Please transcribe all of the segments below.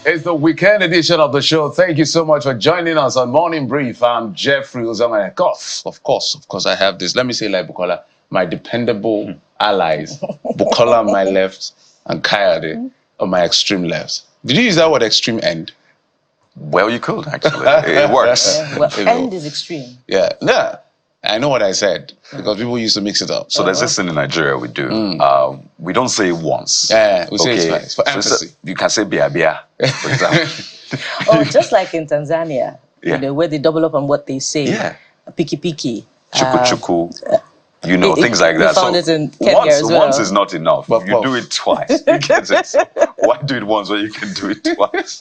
It's the weekend edition of the show. Thank you so much for joining us on Morning Brief. I'm Jeffrey Uzama. Of course, I have this. Let me say like Bukola, my dependable allies. Bukola on my left and Kayode on my extreme left. Did you use that word extreme end? Well, you could, actually. It works. Well, end is extreme. Yeah. I know what I said because people used to mix it up. So there's this thing in Nigeria we do. We don't say it once. Yeah, we say it twice for emphasis. So you can say bia, for example. Just like in Tanzania, where they double up on what they say. Yeah. Piki. Chuku. Things like that. We found it in Kenya as well. Once is not enough. You do it twice. You get it. Why do it once when you can do it twice?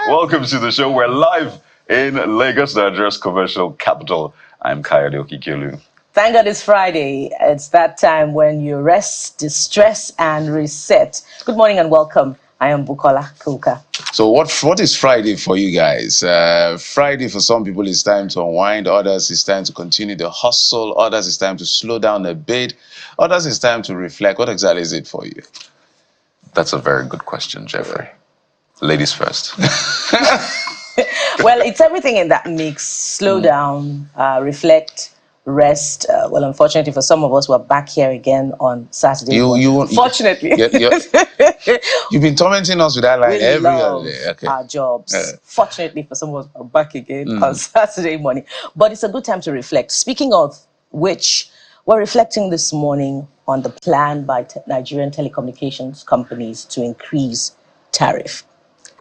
Welcome to the show. We're live in Lagos, Nigeria's commercial capital. I'm Kayode Okikelu. Thank God it's Friday. It's that time when you rest, distress, and reset. Good morning and welcome. I am Bukola Kuka. So what is Friday for you guys? Friday for some people is time to unwind. Others is time to continue the hustle. Others is time to slow down a bit. Others is time to reflect. What exactly is it for you? That's a very good question, Jeffrey. Ladies first. Well, it's everything in that mix. Slow down, reflect, rest. Well, unfortunately for some of us, we're back here again on Saturday. Fortunately. You've been tormenting us with that line every day. Okay. Our jobs. Fortunately for some of us, we're back again on Saturday morning. But it's a good time to reflect. Speaking of which, we're reflecting this morning on the plan by Nigerian telecommunications companies to increase tariff.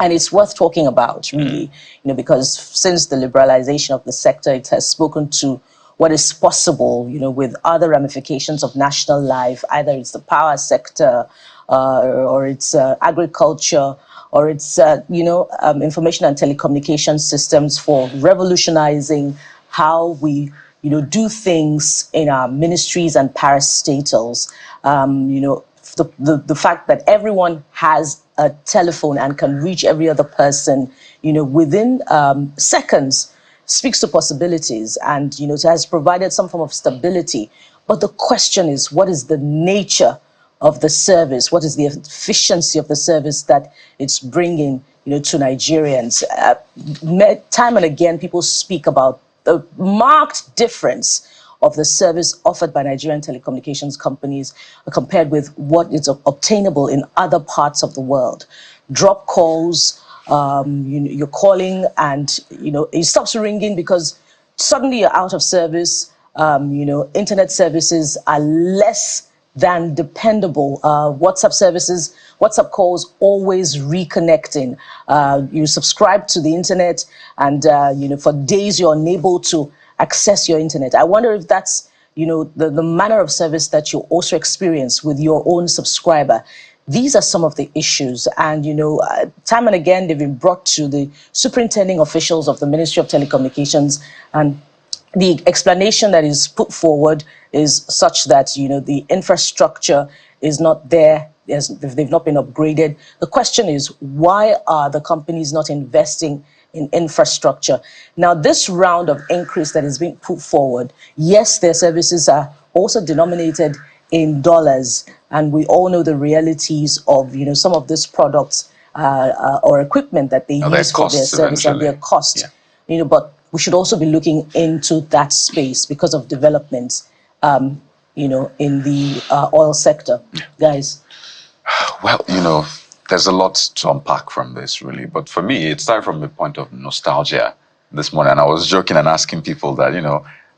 And it's worth talking about, really, because since the liberalization of the sector, it has spoken to what is possible, with other ramifications of national life. Either it's the power sector, or it's agriculture, or it's information and telecommunication systems for revolutionizing how we do things in our ministries and parastatals. The fact that everyone has a telephone and can reach every other person, within seconds, speaks to possibilities and, it has provided some form of stability. But the question is, what is the nature of the service? What is the efficiency of the service that it's bringing, to Nigerians? Time and again, people speak about the marked difference of the service offered by Nigerian telecommunications companies compared with what is obtainable in other parts of the world. Drop calls, you're calling and, it stops ringing because suddenly you're out of service. Internet services are less than dependable. WhatsApp calls always reconnecting. You subscribe to the internet and, for days you're unable to access your internet. I wonder if that's, the manner of service that you also experience with your own subscriber. These are some of the issues. And, time and again, they've been brought to the superintending officials of the Ministry of Telecommunications. And the explanation that is put forward is such that, the infrastructure is not there. They've not been upgraded. The question is, why are the companies not investing in infrastructure? Now, this round of increase that is being put forward, yes, their services are also denominated in dollars, and we all know the realities of some of these products or equipment that they use for their service and their cost. But we should also be looking into that space because of developments, in the oil sector, guys. Well, there's a lot to unpack from this, really. But for me, it started from the point of nostalgia this morning. And I was joking and asking people that,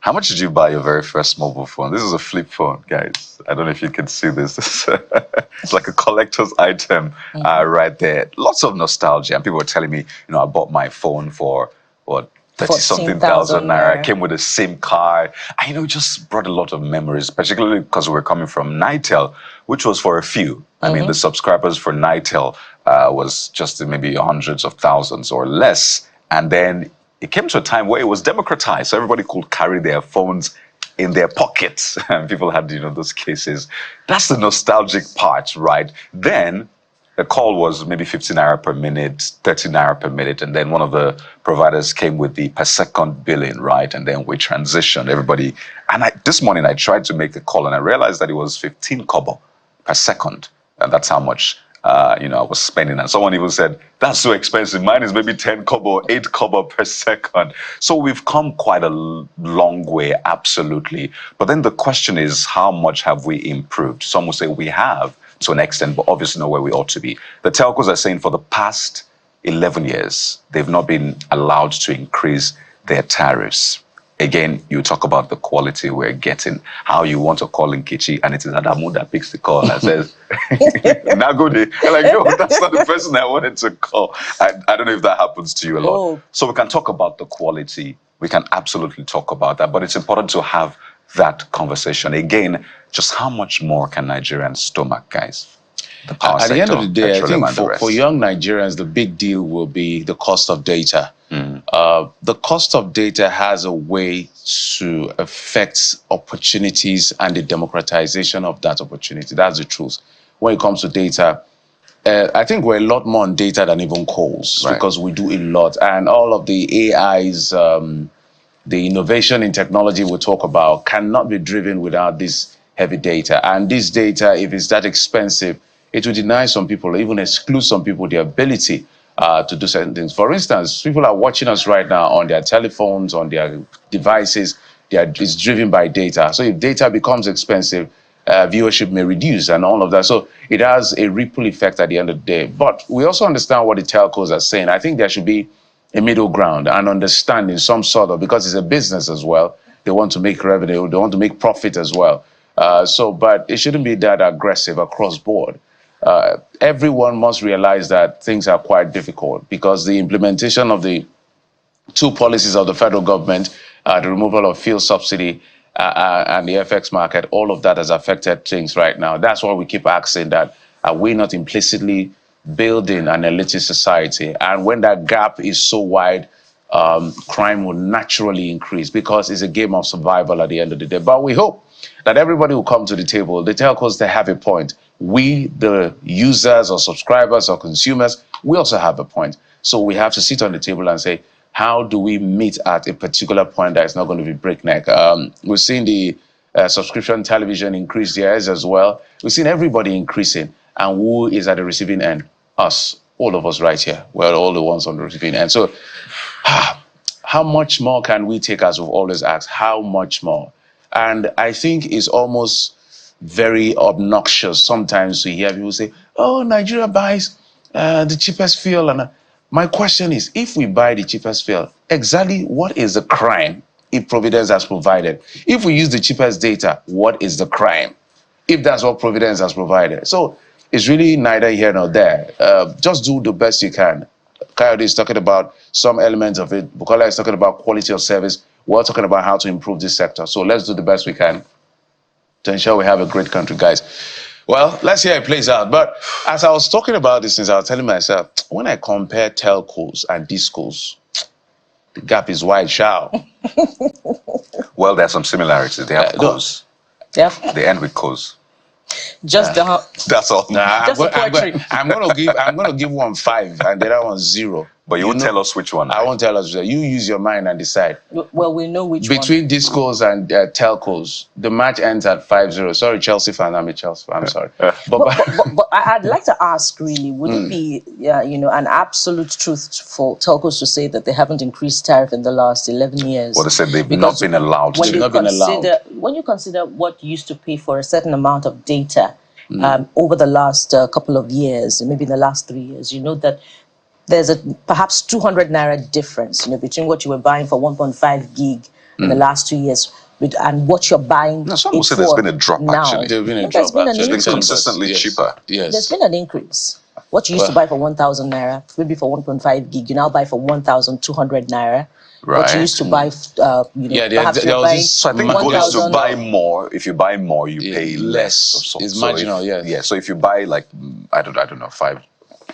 how much did you buy your very first mobile phone? This is a flip phone, guys. I don't know if you can see this. It's like a collector's item right there. Lots of nostalgia. And people were telling me, I bought my phone for, 30-something thousand naira. Came with a SIM card. And, it just brought a lot of memories, particularly because we're coming from Nitel, which was for a few. I mean, the subscribers for Nitel was just maybe hundreds of thousands or less. And then it came to a time where it was democratized. So everybody could carry their phones in their pockets. And people had, those cases. That's the nostalgic part, right? Then the call was maybe 15 naira per minute, 30 naira per minute. And then one of the providers came with the per second billing, right? And then we transitioned everybody. And this morning I tried to make a call and I realized that it was 15 kobo per second. And that's how much I was spending, and someone even said, that's so expensive. Mine is maybe 10 kobo, 8 kobo per second. So we've come quite a long way, absolutely. But then the question is, how much have we improved? Some will say we have to an extent, but obviously not where we ought to be. The telcos are saying for the past 11 years, they've not been allowed to increase their tariffs. Again, you talk about the quality we're getting, how you want to call Nkechi, and it is Adamu that picks the call and says, Nagode. I'm like, no, that's not the person I wanted to call. I don't know if that happens to you a lot. Oh. So we can talk about the quality. We can absolutely talk about that, but it's important to have that conversation. Again, just how much more can Nigerians stomach, guys? The power At sector, the end of the day, I petroleum, think and the rest. for young Nigerians, the big deal will be the cost of data. The cost of data has a way to affect opportunities and the democratization of that opportunity. That's the truth. When it comes to data, I think we're a lot more on data than even calls, Right. because we do a lot. And all of the AIs, the innovation in technology we talk about cannot be driven without this heavy data. And this data, if it's that expensive, it will deny some people, or even exclude some people, the ability to do certain things. For instance, people are watching us right now on their telephones, on their devices. It's driven by data. So if data becomes expensive, viewership may reduce and all of that. So it has a ripple effect at the end of the day. But we also understand what the telcos are saying. I think there should be a middle ground and understanding some sort of, because it's a business as well. They want to make revenue. They want to make profit as well. But it shouldn't be that aggressive across board. Everyone must realize that things are quite difficult, because the implementation of the two policies of the federal government, the removal of fuel subsidy and the FX market, all of that has affected things right now. That's why we keep asking that, are we not implicitly building an elitist society? And when that gap is so wide, crime will naturally increase, because it's a game of survival at the end of the day. But we hope that everybody will come to the table. The telcos, they have a point. We, the users or subscribers or consumers, we also have a point. So we have to sit on the table and say, how do we meet at a particular point that is not going to be breakneck? We've seen the subscription television increase theirs as well. We've seen everybody increasing. And who is at the receiving end? Us, all of us right here. We're all the ones on the receiving end. So how much more can we take, as we've always asked? How much more? And I think it's almost very obnoxious sometimes to hear people say, oh, Nigeria buys the cheapest fuel. And my question is, if we buy the cheapest fuel, exactly what is the crime if Providence has provided? If we use the cheapest data, what is the crime if that's what Providence has provided? So it's really neither here nor there. Just do the best you can. Coyote is talking about some elements of it. Bukola is talking about quality of service. We're talking about how to improve this sector. So let's do the best we can to ensure we have a great country, guys. Well, let's see how it plays out. But as I was talking about this, I was telling myself, when I compare telcos and discos, the gap is wide, shall. Well, there's some similarities. They have cause. Yeah. They end with cause. Just That's all. Nah, Just I'm gonna give one 5 and the other one 0. But you won't tell us which one. I won't tell us. You use your mind and decide. well, we know which Between discos and telcos, the match ends at 5-0. Sorry, Chelsea fan. I'm a Chelsea fan. I'm sorry. But I'd like to ask, really, would it be, an absolute truth for telcos to say that they haven't increased tariff in the last 11 years? Well, they said they've not been allowed when to. you Not been allowed. When you consider what you used to pay for a certain amount of data over the last couple of years, maybe in the last 3 years, you know that there's a perhaps 200 naira difference, between what you were buying for 1.5 gig in the last 2 years and what you're buying. No, some will say there's been a drop, now. actually. There's been a There's drop, been an actually. It's been consistently Yes. cheaper. Yes. There's been an increase. What you used to buy for 1,000 naira, maybe for 1.5 gig, you now buy for 1,200 naira. What Right. you used to buy, perhaps there you're was buying this- So I think the goal is to 1,000 buy more. If you buy more, you Yeah, pay less. less. It's So marginal, if, yes. Yeah. So if you buy like I don't know 5,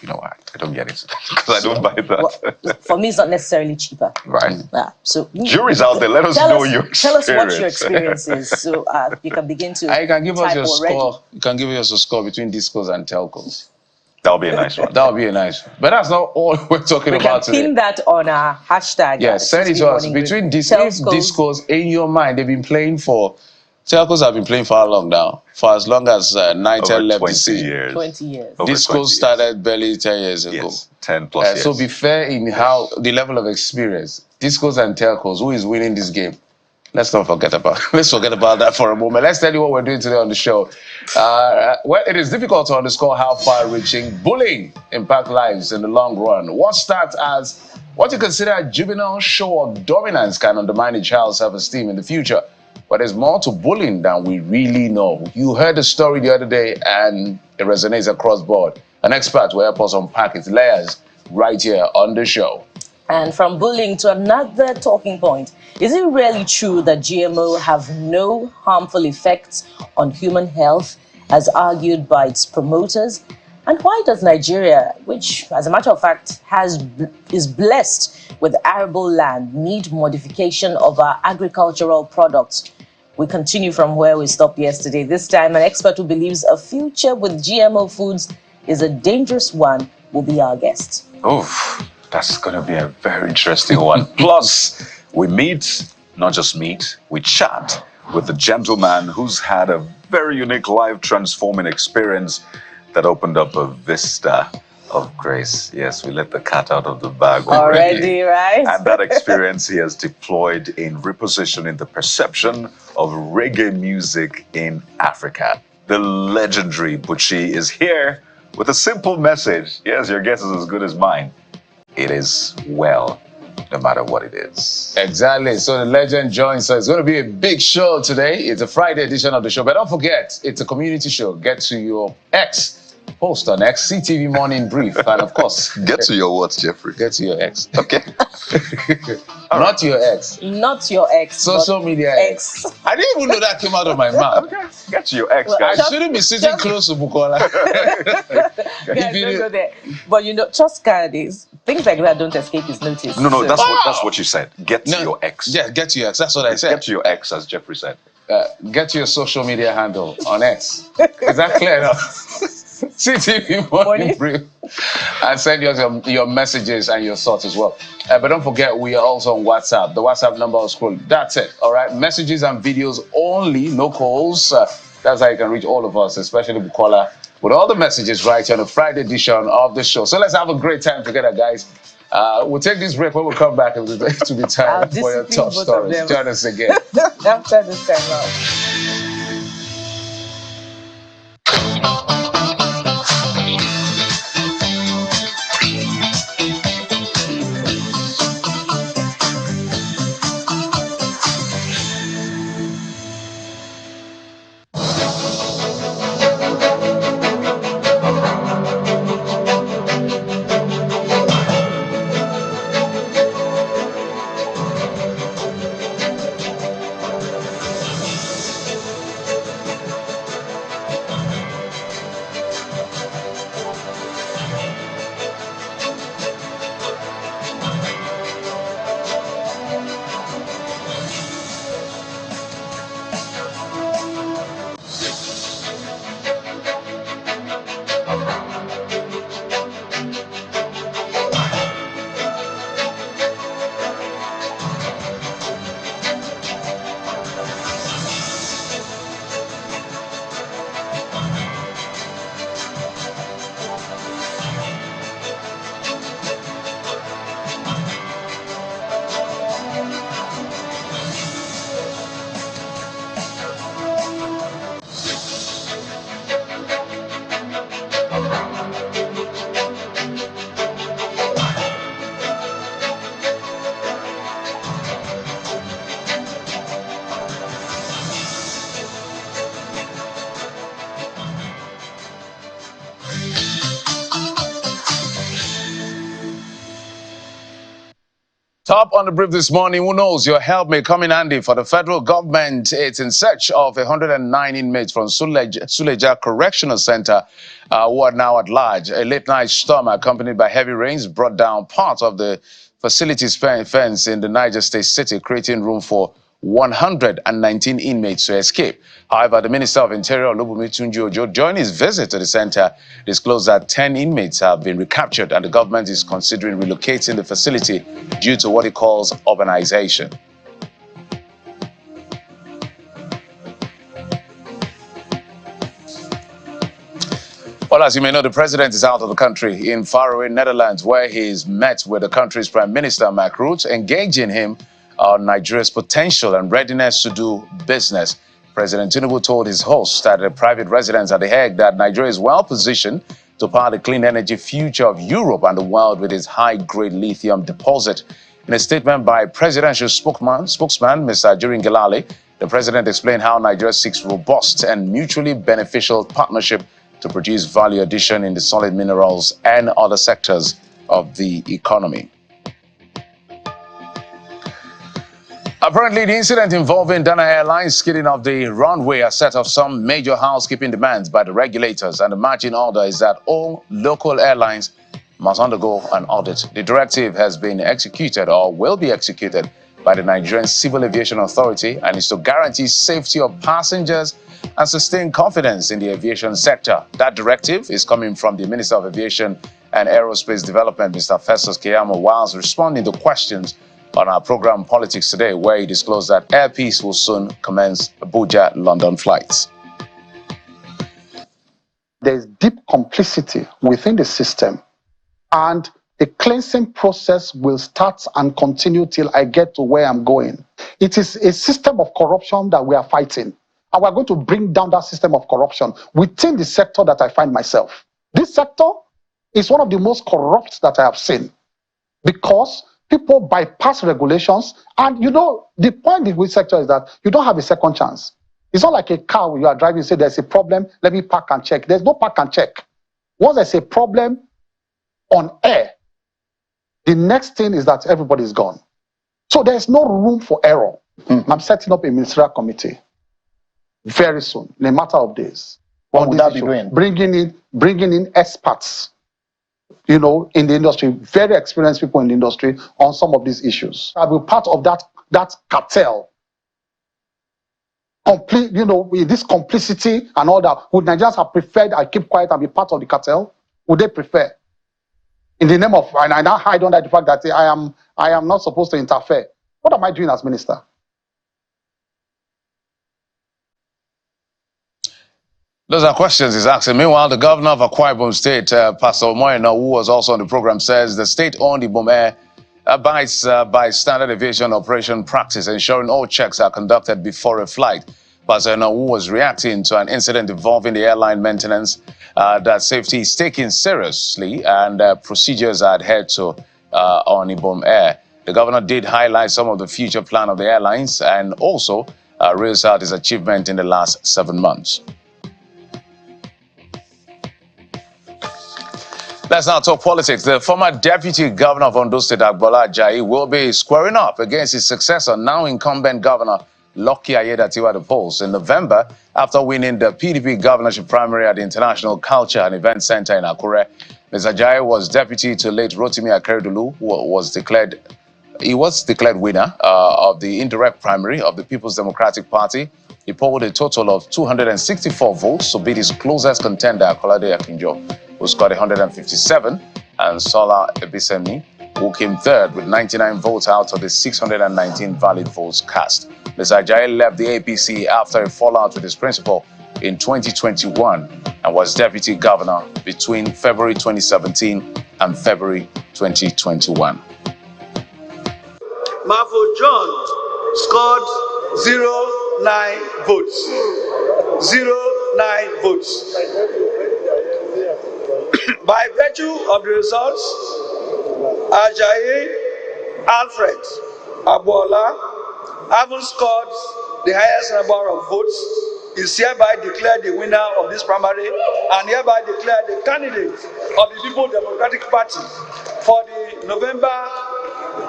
I don't get it because I don't buy that. Well, for me, it's not necessarily cheaper. Right. Yeah. So Jury's out there. Let us know your experience. Tell us what your experience is, so you can begin to. You can give us type your already. score. You can give us a score between discos and telcos. That'll be a nice one. That would be a nice one. But that's not all we're talking We can about today. pin that on our hashtag. Yeah, send it to us. Between discos in your mind, they've been playing for Telcos have been playing for how long now? For as long as Niger left the 20 scene. years. 20 years. Over Disco 20 years. started barely 10 years ago. Yes, 10 plus years. So be fair in how the level of experience. Discos and telcos, who is winning this game? Let's forget about that for a moment. Let's tell you what we're doing today on the show. Well, it is difficult to underscore how far-reaching bullying impacts lives in the long run. What starts as what you consider a juvenile show of dominance can undermine a child's self-esteem in the future. But there's more to bullying than we really know. You heard the story the other day, and it resonates across board. An expert will help us unpack its layers right here on the show. And from bullying to another talking point, is it really true that GMO have no harmful effects on human health, as argued by its promoters? And why does Nigeria, which, as a matter of fact, is blessed with arable land, need modification of our agricultural products? We continue from where we stopped yesterday. This time, an expert who believes a future with GMO foods is a dangerous one will be our guest. Oh, that's going to be a very interesting one. Plus, we meet, not just meet, we chat with a gentleman who's had a very unique life transforming experience that opened up a vista of grace. Yes, we let the cat out of the bag already. Right? And that experience he has deployed in repositioning the perception of reggae music in Africa. The legendary Buchi is here with a simple message. Yes, your guess is as good as mine. It is well, no matter what it is. Exactly. So the legend joins us. It's going to be a big show today. It's a Friday edition of the show. But don't forget, it's a community show. Get to your X. Post on X, CTV Morning Brief. And of course... Get to your what, Jeffrey? Get to your X. Okay. Not your ex. Not your ex. Social media X. I didn't even know that came out of my mouth. Okay. Get to your ex, Well, guys. I shouldn't be sitting close to Bukola. Guys, don't go there. But you know, trust Candice, things like that don't escape his notice. No, So- that's what you said. Get to No, your ex. Yeah, get to your ex. That's what I said. Get to your ex, as Jeffrey said. Get to your social media handle on X. Is that clear enough? CTV Morning Brief. And send us your messages and your thoughts as well. But don't forget, we are also on WhatsApp. The WhatsApp number will scroll. That's it. All right. Messages and videos only, no calls. That's how you can reach all of us, especially Bukola, with all the messages right here on the Friday edition of the show. So let's have a great time together, guys. We'll take this break. When we come back, it will be time for your top stories. Join us again. After this time out. Top on the brief this morning. Who knows? Your help may come in handy for the federal government. It's in search of 109 inmates from Suleja Correctional Center who are now at large. A late-night storm accompanied by heavy rains brought down part of the facility's fence in the Niger State city, creating room for 119 inmates to escape. However, the Minister of Interior, Olubunmi Tunji-Ojo, during his visit to the center, disclosed that 10 inmates have been recaptured and the government is considering relocating the facility due to what he calls urbanization. Well, as you may know, the president is out of the country in faraway Netherlands, where he's met with the country's Prime Minister, Mark Rutte, engaging him on Nigeria's potential and readiness to do business. President Tinubu told his host at a private residence at The Hague that Nigeria is well positioned to power the clean energy future of Europe and the world with its high-grade lithium deposit. In a statement by presidential spokesman Mr. Jurin Gelale, the president explained how Nigeria seeks robust and mutually beneficial partnership to produce value addition in the solid minerals and other sectors of the economy. Apparently, the incident involving Dana Airlines skidding off the runway has set off some major housekeeping demands by the regulators, and the marching order is that all local airlines must undergo an audit. The directive has been executed or will be executed by the Nigerian Civil Aviation Authority and is to guarantee safety of passengers and sustain confidence in the aviation sector. That directive is coming from the Minister of Aviation and Aerospace Development, Mr. Festus Keyamo, whilst responding to questions on our program Politics Today, where he disclosed that Air Peace will soon commence Abuja-London flights. There's deep complicity within the system, and the cleansing process will start and continue till I get to where I'm going. It is a system of corruption that we are fighting, and we're going to bring down that system of corruption within the sector that I find myself. This sector is one of the most corrupt that I have seen, because people bypass regulations, and you know, the point with sector is that you don't have a second chance. It's not like a car when you are driving, you say there's a problem, let me park and check. There's no park and check. Once there's a problem on air, the next thing is that everybody's gone. So there's no room for error. I'm setting up a ministerial committee very soon, in a matter of days. What would that be doing? Bringing in experts, you know, in the industry, very experienced people in the industry on some of these issues. I'll be part of that cartel. Complete, you know, with this complicity and all that. Would Nigerians have preferred I keep quiet and be part of the cartel? Would they prefer? In the name of, and I now hide under the fact that I am not supposed to interfere. What am I doing as minister? Those are questions he's asking. Meanwhile, the governor of Akwa Ibom State, Pastor Omoyena, who was also on the program, says the state-owned Ibom Air abides by standard aviation operation practice, ensuring all checks are conducted before a flight. Pastor Omoyena, who was reacting to an incident involving the airline maintenance, that safety is taken seriously and procedures are adhered to on Ibom Air. The governor did highlight some of the future plan of the airlines and also raised out his achievement in the last 7 months. Let's now talk politics. The former deputy governor of Ondo State, Agbola Ajayi, will be squaring up against his successor, now incumbent governor Lucky Ayedatiwa, the polls in November after winning the PDP governorship primary at the International Culture and Event Center in Akure. Mr. Ajayi was deputy to late Rotimi Akeredolu, who was declared winner of the indirect primary of the People's Democratic Party. He polled a total of 264 votes to beat his closest contender, Kolade Akinjo, who scored 157, and Sola Ebisemi, who came third with 99 votes out of the 619 valid votes cast. Mr. Ajayi left the APC after a fallout with his principal in 2021 and was deputy governor between February 2017 and February 2021. Marvel John scored 09 votes. 09 votes. By virtue of the results, Ajayi Alfred Agbola, having scored the highest number of votes, is hereby declared the winner of this primary and hereby declared the candidate of the People's Democratic Party for the November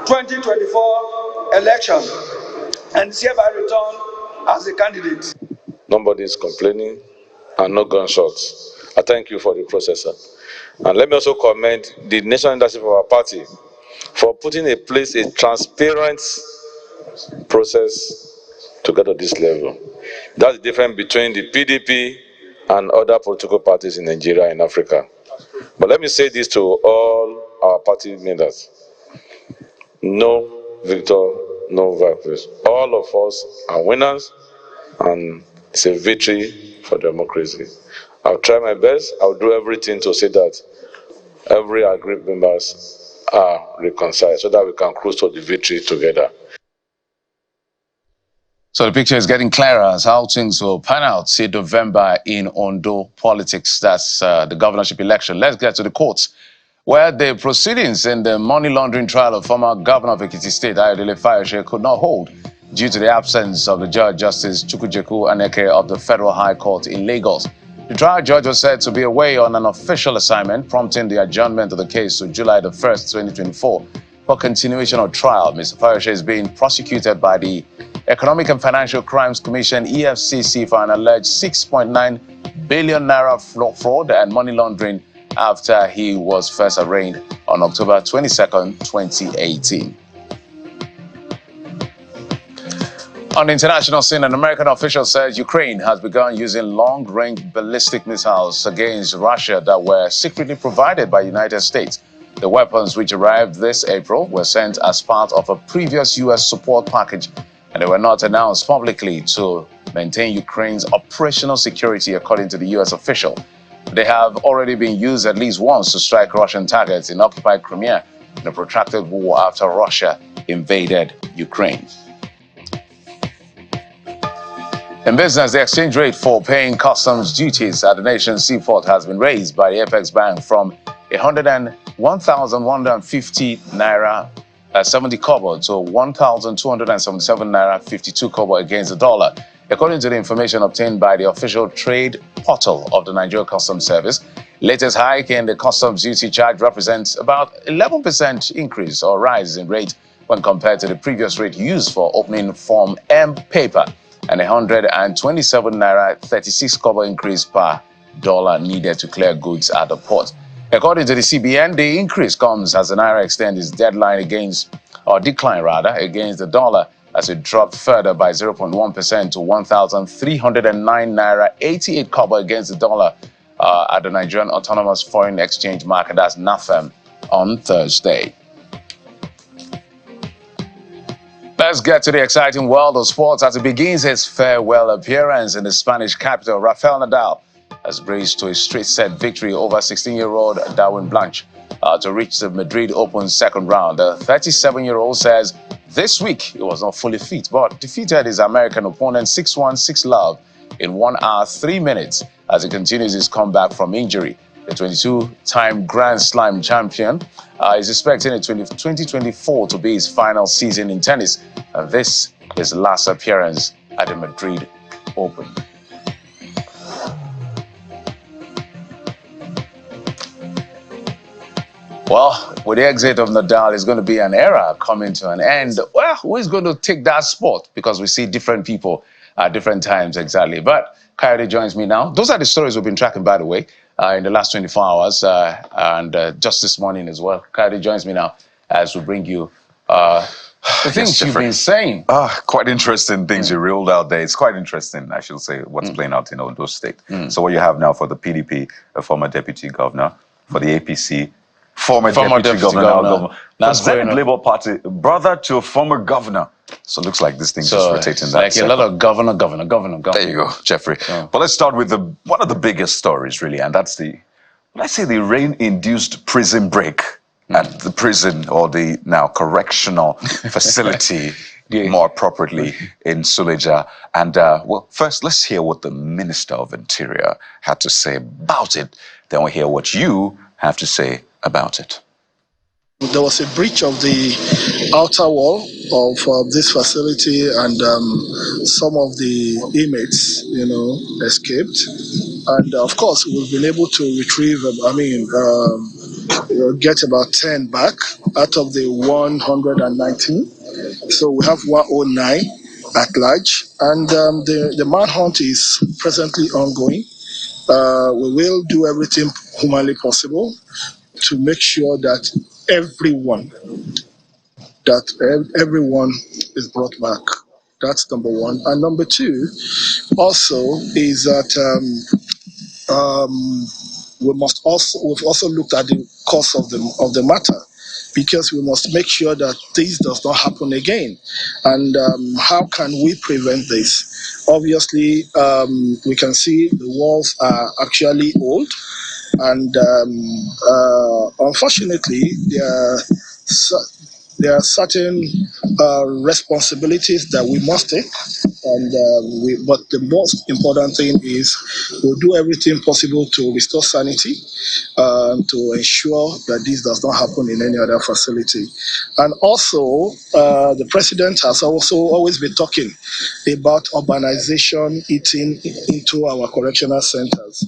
2024 election, and is hereby returned as the candidate. Nobody is complaining and no gunshots. I thank you for the process, sir. And let me also commend the national leadership of our party for putting in place a transparent process to get to this level. That's the difference between the PDP and other political parties in Nigeria and Africa. But let me say this to all our party members. No victor, no victors. All of us are winners, and it's a victory for democracy. I'll try my best. I'll do everything to say that every agreed members are reconciled so that we can cruise to the victory together. So the picture is getting clearer as how things will pan out in November in Ondo politics. That's the governorship election. Let's get to the courts, where the proceedings in the money laundering trial of former governor of Ekiti State, Ayodele Fayose, could not hold due to the absence of the Judge Justice Chukwujeku Aneke of the Federal High Court in Lagos. The trial judge was said to be away on an official assignment, prompting the adjournment of the case to July the 1st, 2024. For continuation of trial, Mr. Fayose is being prosecuted by the Economic and Financial Crimes Commission, EFCC, for an alleged 6.9 billion naira fraud and money laundering after he was first arraigned on October 22nd, 2018. On the international scene, an American official says Ukraine has begun using long-range ballistic missiles against Russia that were secretly provided by the United States. The weapons, which arrived this April, were sent as part of a previous U.S. support package, and they were not announced publicly to maintain Ukraine's operational security, according to the U.S. official. They have already been used at least once to strike Russian targets in occupied Crimea in a protracted war after Russia invaded Ukraine. In business, the exchange rate for paying customs duties at the nation's seaport has been raised by the Apex Bank from 1,150 naira 70 kobo to 1,277 naira 52 kobo against the dollar. According to the information obtained by the official trade portal of the Nigeria Customs Service, latest hike in the customs duty charge represents about 11% increase or rise in rate when compared to the previous rate used for opening Form M paper, and 127 naira 36 kobo increase per dollar needed to clear goods at the port. According to the CBN, the increase comes as the naira extends its deadline against the dollar, as it dropped further by 0.1% to 1,309 naira 88 kobo against the dollar at the Nigerian Autonomous Foreign Exchange Market, that's NAFEM, on Thursday. Let's get to the exciting world of sports as it begins its farewell appearance in the Spanish capital. Rafael Nadal has breezed to a straight-set victory over 16-year-old Darwin Blanche to reach the Madrid Open second round. The 37-year-old says this week he was not fully fit, but defeated his American opponent 6-1, 6-love in 1 hour, 3 minutes as he continues his comeback from injury. The 22-time Grand Slam champion is expecting 2024 to be his final season in tennis, and this is his last appearance at the Madrid Open. Well, with the exit of Nadal, it's going to be an era coming to an end. Well, who is going to take that spot? Because we see different people at different times exactly. But Coyote joins me now. Those are the stories we've been tracking, by the way, in the last 24 hours and just this morning as well. Coyote joins me now as we bring you the things you've been saying. Quite interesting things you reeled out there. It's quite interesting, I should say, what's playing out in Ondo State. So what you have now for the PDP, a former deputy governor, for the APC, former deputy governor. That's Zenith Labour Party, brother to a former governor. So it looks like this thing's just rotating that. Like a lot of governor. There you go, Jeffrey. Yeah. But let's start with one of the biggest stories, really, and that's the rain-induced prison break at the prison, or the now correctional facility, more appropriately, in Suleja. And well, first, let's hear what the Minister of Interior had to say about it. Then we'll hear what you have to say about it. There was a breach of the outer wall of this facility, and some of the inmates, escaped. And of course, we've been able to retrieve, get about 10 back out of the 119. So we have 109 at large, and the manhunt is presently ongoing. We will do everything humanly possible to make sure that everyone is brought back. That's number one. And number two also is that we've also looked at the cause of the matter, because we must make sure that this does not happen again. And how can we prevent this? Obviously, we can see the walls are actually old, and unfortunately, there are certain responsibilities that we must take, and but the most important thing is we'll do everything possible to restore sanity, to ensure that this does not happen in any other facility. And also, the president has also always been talking about urbanization eating into our correctional centers,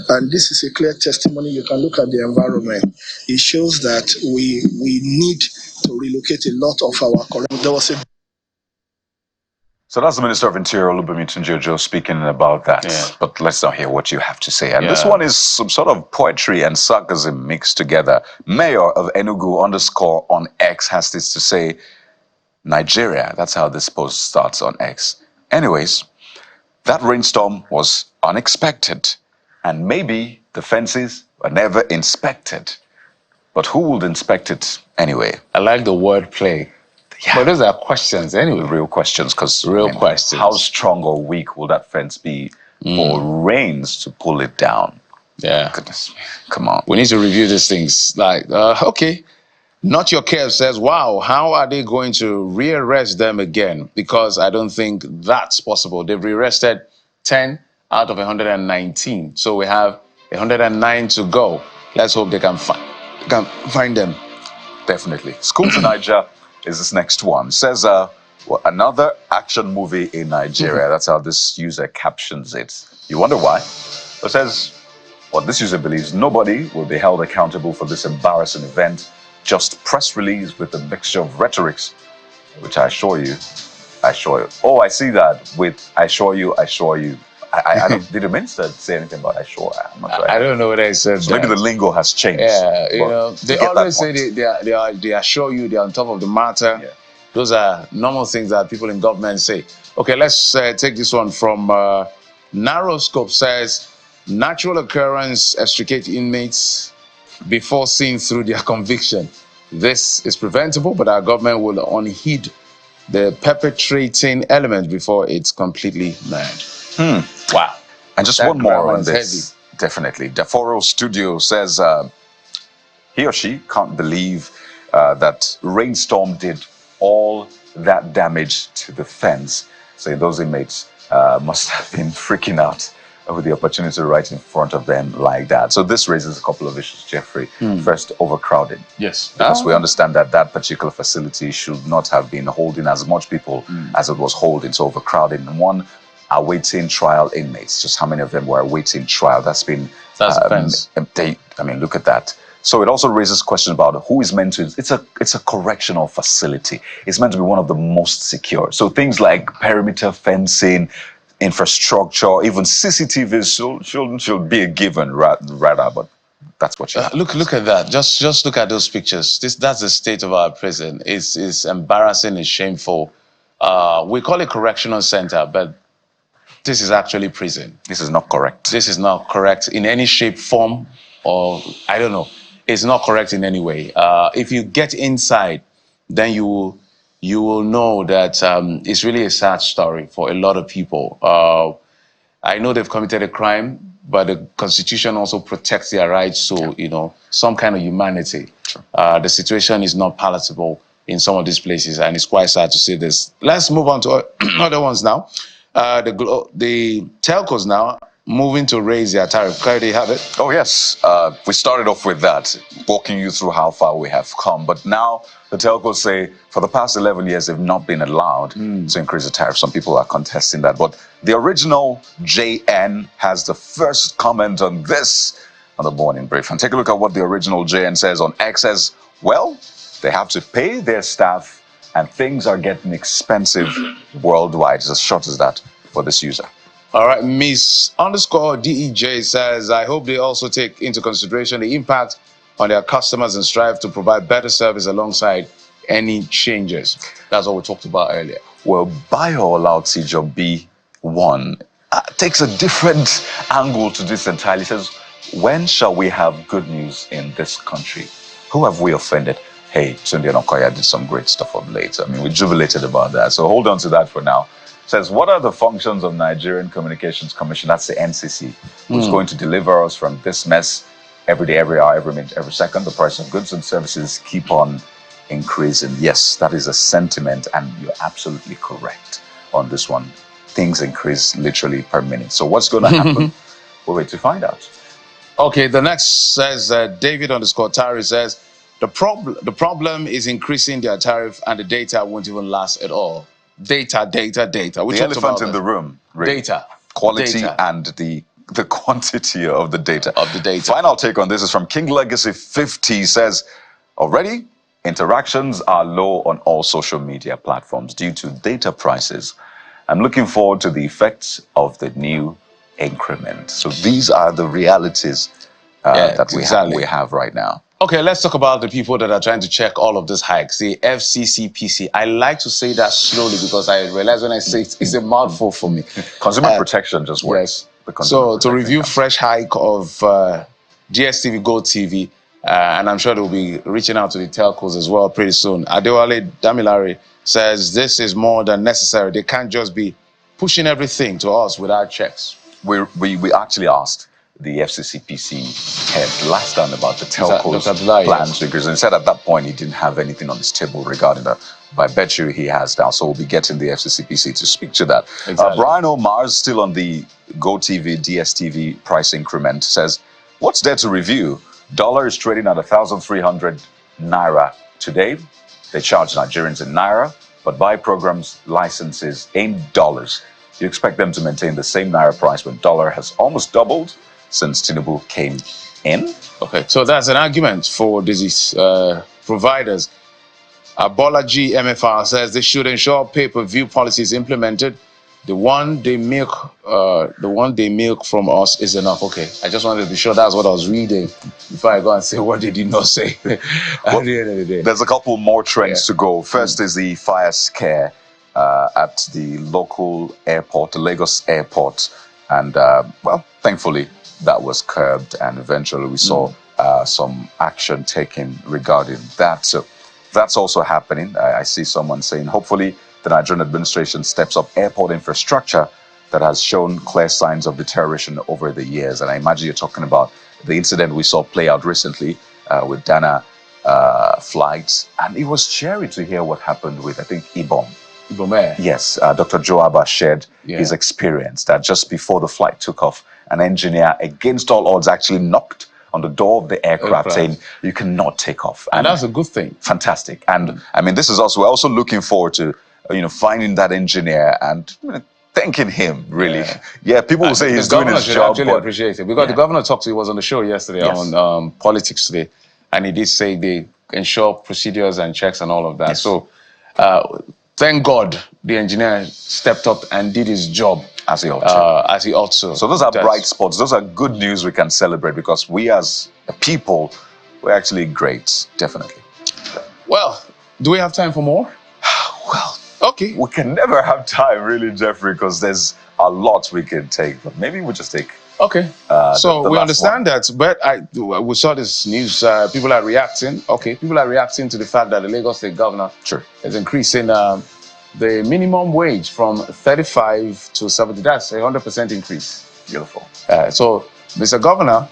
and this is a clear testimony. You can look at the environment; it shows that we need to relocate a lot of our correctional. There was a So that's the Minister of Interior, Olubunmi Tunji-Ojo, speaking about that. Yeah. But let's now hear what you have to say. And this Yeah. one is some sort of poetry and sarcasm mixed together. Mayor of Enugu _ on X has this to say, Nigeria. That's how this post starts on X. Anyways, that rainstorm was unexpected. And maybe the fences were never inspected. But who would inspect it anyway? I like the word play. Yeah. But those are questions anyway. Real questions, because Questions. how strong or weak will that fence be for rains to pull it down? Yeah. Goodness, come on. We need to review these things. Like, okay, Not Your Kev says, wow, how are they going to rearrest them again? Because I don't think that's possible. They've rearrested 10 out of 119. So we have 109 to go. Let's hope they can find them. Definitely. School to Niger is this next one. Says, another action movie in Nigeria. That's how this user captions it. You wonder why? It says, what this user believes, nobody will be held accountable for this embarrassing event. Just press release with a mixture of rhetorics, which I assure you. Oh, I see that with I assure you. I don't, did the minister say anything about assure? I'm not sure. I don't know what I said. So maybe the lingo has changed. Yeah, you know, they always say they assure you they're on top of the matter. Yeah. Those are normal things that people in government say. Okay, let's take this one from Narrow Scope. Says, natural occurrence extricate inmates before seeing through their conviction. This is preventable, but our government will unheed the perpetrating element before it's completely mad. Wow. And just That one more grammar on is this. Definitely. Deforo Studio says he or she can't believe that rainstorm did all that damage to the fence. So those inmates must have been freaking out with the opportunity right in front of them like that. So this raises a couple of issues, Jeffrey. First, overcrowding. Yes. Because we understand that that particular facility should not have been holding as much people as it was holding. So overcrowding. And one, awaiting trial inmates. Just how many of them were awaiting trial? That's been... That's offense. I mean, look at that. So it also raises questions about who is meant to... It's a correctional facility. It's meant to be one of the most secure. So things like perimeter fencing, infrastructure, even CCTVs should be a given rather, but that's what you look at that. Just look at those pictures. That's the state of our prison. It's embarrassing and shameful. We call it correctional center, but this is actually prison. This is not correct. This is not correct in any shape, form, or I don't know. It's not correct in any way. If you get inside, then you will know that it's really a sad story for a lot of people. I know they've committed a crime, but the Constitution also protects their rights to, some kind of humanity. Sure. The situation is not palatable in some of these places, and it's quite sad to see this. Let's move on to other ones now. The telcos now moving to raise their tariff. Can you have it? Oh, yes. We started off with that, walking you through how far we have come. But now the telcos say for the past 11 years, they've not been allowed to increase the tariff. Some people are contesting that. But the original JN has the first comment on this on the morning brief. And take a look at what the original JN says on X. Says, well, they have to pay their staff and things are getting expensive worldwide. It's as short as that for this user. All right, Miss _DEJ says, I hope they also take into consideration the impact on their customers and strive to provide better service alongside any changes. That's what we talked about earlier. Well, Bayo B1 takes a different angle to this entirely. He says, when shall we have good news in this country? Who have we offended? hey, Sunday Okoya did some great stuff of late. I mean, we jubilated about that. So hold on to that for now. Says, what are the functions of Nigerian Communications Commission? That's the NCC, who's going to deliver us from this mess every day, every hour, every minute, every second. The price of goods and services keep on increasing. Yes, that is a sentiment, and you're absolutely correct on this one. Things increase literally per minute. So what's going to happen? We'll wait to find out. Okay, the next says David _Tari says the problem is increasing their tariff and the data won't even last at all. Data. We The elephant in the room. Really. Data. Quality Data. and the quantity of the data. Data. Final take on this is from King Legacy 50. Says, already interactions are low on all social media platforms due to data prices. I'm looking forward to the effects of the new increment. So these are the realities that we have right now. Okay, let's talk about the people that are trying to check all of this hikes. The FCCPC. I like to say that slowly because I realize when I say it, it's a mouthful for me. Consumer protection just works. Yes. So to review fresh hike of DSTV, GOTV, and I'm sure they'll be reaching out to the telcos as well pretty soon. Adewale Damilare says this is more than necessary. They can't just be pushing everything to us without checks. We actually asked the FCCPC head last time about the telcos plans figures, and he said at that point he didn't have anything on his table regarding that. But I bet you he has now, so we'll be getting the FCCPC to speak to that. Exactly. Brian Omar, still on the GoTV, DSTV price increment, says, what's there to review? Dollar is trading at 1,300 Naira today. They charge Nigerians in Naira, but buy programs licenses in dollars. You expect them to maintain the same Naira price when dollar has almost doubled since Tinubu came in? Okay, so that's an argument for these providers. Bolaji MFR says they should ensure pay-per-view policy is implemented. The one they milk from us is enough. Okay, I just wanted to be sure that's what I was reading before I go and say what they did not say. At the end of the day, there's a couple more trends to go. First is the fire scare at the local airport, the Lagos airport, and well, thankfully that was curbed, and eventually we saw some action taken regarding that. So that's also happening. I see someone saying, hopefully the Nigerian administration steps up airport infrastructure that has shown clear signs of deterioration over the years. And I imagine you're talking about the incident we saw play out recently with Dana flights. And it was scary to hear what happened with, I think, Ibom. Yes, Dr. Joe Abba shared his experience that just before the flight took off, an engineer, against all odds, actually knocked on the door of the aircraft saying, you cannot take off. And that's a good thing. Fantastic. And I mean, this is also, we're also looking forward to, finding that engineer and thanking him, really. Yeah, people will say he's doing his job. Actually appreciate it because the governor talked to, he was on the show yesterday on PoliticsToday, and he did say they ensure procedures and checks and all of that. So thank God the engineer stepped up and did his job as he ought to. So those are bright spots. Those are good news we can celebrate because we as a people, we're actually great, definitely. Well, do we have time for more? Well, okay. We can never have time, really, Jeffrey, because there's a lot we can take. But maybe we'll just take. Okay. So we understand that, but we saw this news. People are reacting. Okay, people are reacting to the fact that the Lagos State governor is increasing the minimum wage from 35 to 70. That's a 100% increase. Beautiful. So, Mr. Governor,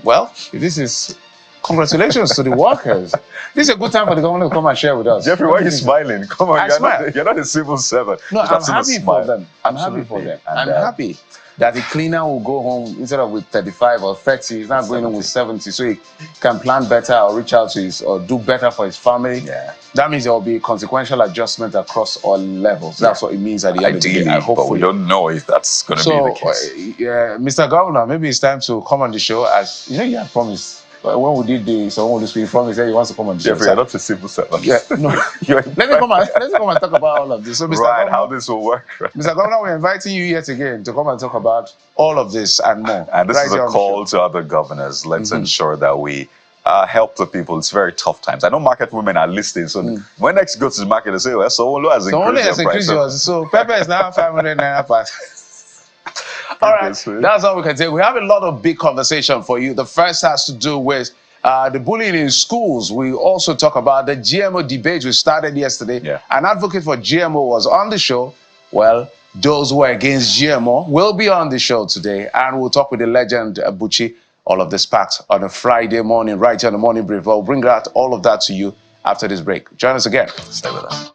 well, this is congratulations to the workers. This is a good time for the governor to come and share with us. Jeffrey, why are you smiling? Come on, you're not a civil servant. No, I'm happy for them. I'm happy for them. I'm happy that the cleaner will go home instead of with 35 or 30, he's not going home with 70, so he can plan better or reach out to his, or do better for his family. Yeah. That means there will be consequential adjustment across all levels. That's what it means at the end of the day. But we don't know if that's going to be the case. Mr. Governor, maybe it's time to come on the show. As you know, you had promised. When we did the Someone Will Speak from, he said he wants to come on the show. Jeffrey, you're not a civil servant. Yeah, no. Let's come and talk about all of this. So, Mr. Governor, how this will work. Right? Mr. Governor, we're inviting you yet again to come and talk about all of this and more. And this is a call to other governors. Let's ensure that we help the people. It's very tough times. I know market women are listening. So when next go to the market, they say, well, Someone has increased yours. So pepper is now 500 naira per. All right, that's all we can say. We have a lot of big conversation for you. The first has to do with the bullying in schools. We also talk about the GMO debate we started yesterday. Yeah. An advocate for GMO was on the show. Well, those who are against GMO will be on the show today, and we'll talk with the legend Buchi. All of this packed on a Friday morning, right here on the Morning Brief. I'll bring out all of that to you after this break. Join us again. Stay with us.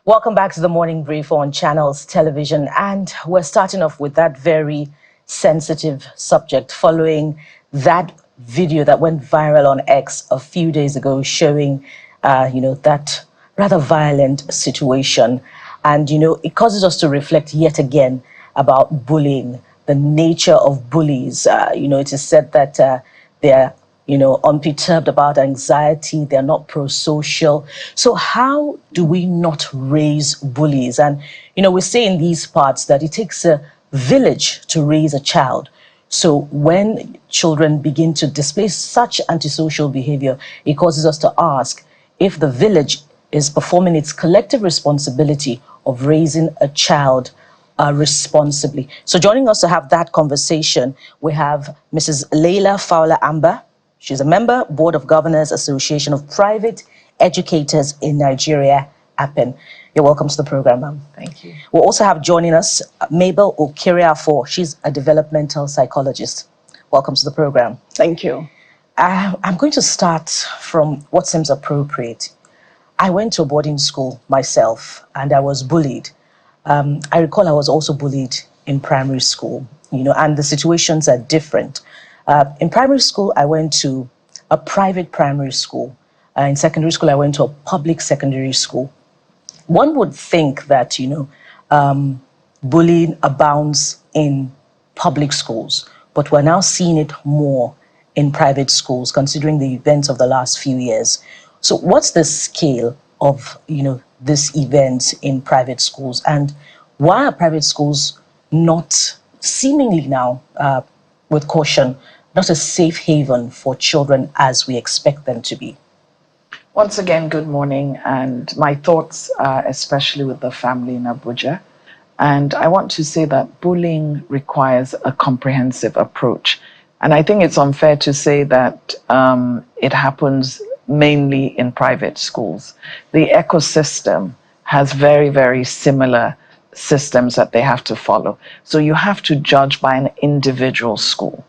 Welcome back to the Morning Brief on Channels Television, and we're starting off with that very sensitive subject following that video that went viral on X a few days ago showing, that rather violent situation. And, it causes us to reflect yet again about bullying, the nature of bullies. It is said that they're unperturbed about anxiety, they're not pro-social. So how do we not raise bullies? And, we say in these parts that it takes a village to raise a child. So when children begin to display such antisocial behavior, it causes us to ask if the village is performing its collective responsibility of raising a child responsibly. So joining us to have that conversation, we have Mrs. Leila Fowler Amber. She's a member, Board of Governors, Association of Private Educators in Nigeria, APEN. You're welcome to the program, ma'am. Thank you. We'll also have joining us Mabel Okiriafo. She's a developmental psychologist. Welcome to the program. Thank you. I'm going to start from what seems appropriate. I went to a boarding school myself, and I was bullied. I recall I was also bullied in primary school, and the situations are different. In primary school, I went to a private primary school. in secondary school, I went to a public secondary school. One would think that, bullying abounds in public schools, but we're now seeing it more in private schools, considering the events of the last few years. So what's the scale of, this event in private schools, and why are private schools not seemingly now, with caution, not a safe haven for children as we expect them to be? Once again, good morning, and my thoughts are especially with the family in Abuja. And I want to say that bullying requires a comprehensive approach. And I think it's unfair to say that it happens mainly in private schools. The ecosystem has very, very similar systems that they have to follow. So you have to judge by an individual school.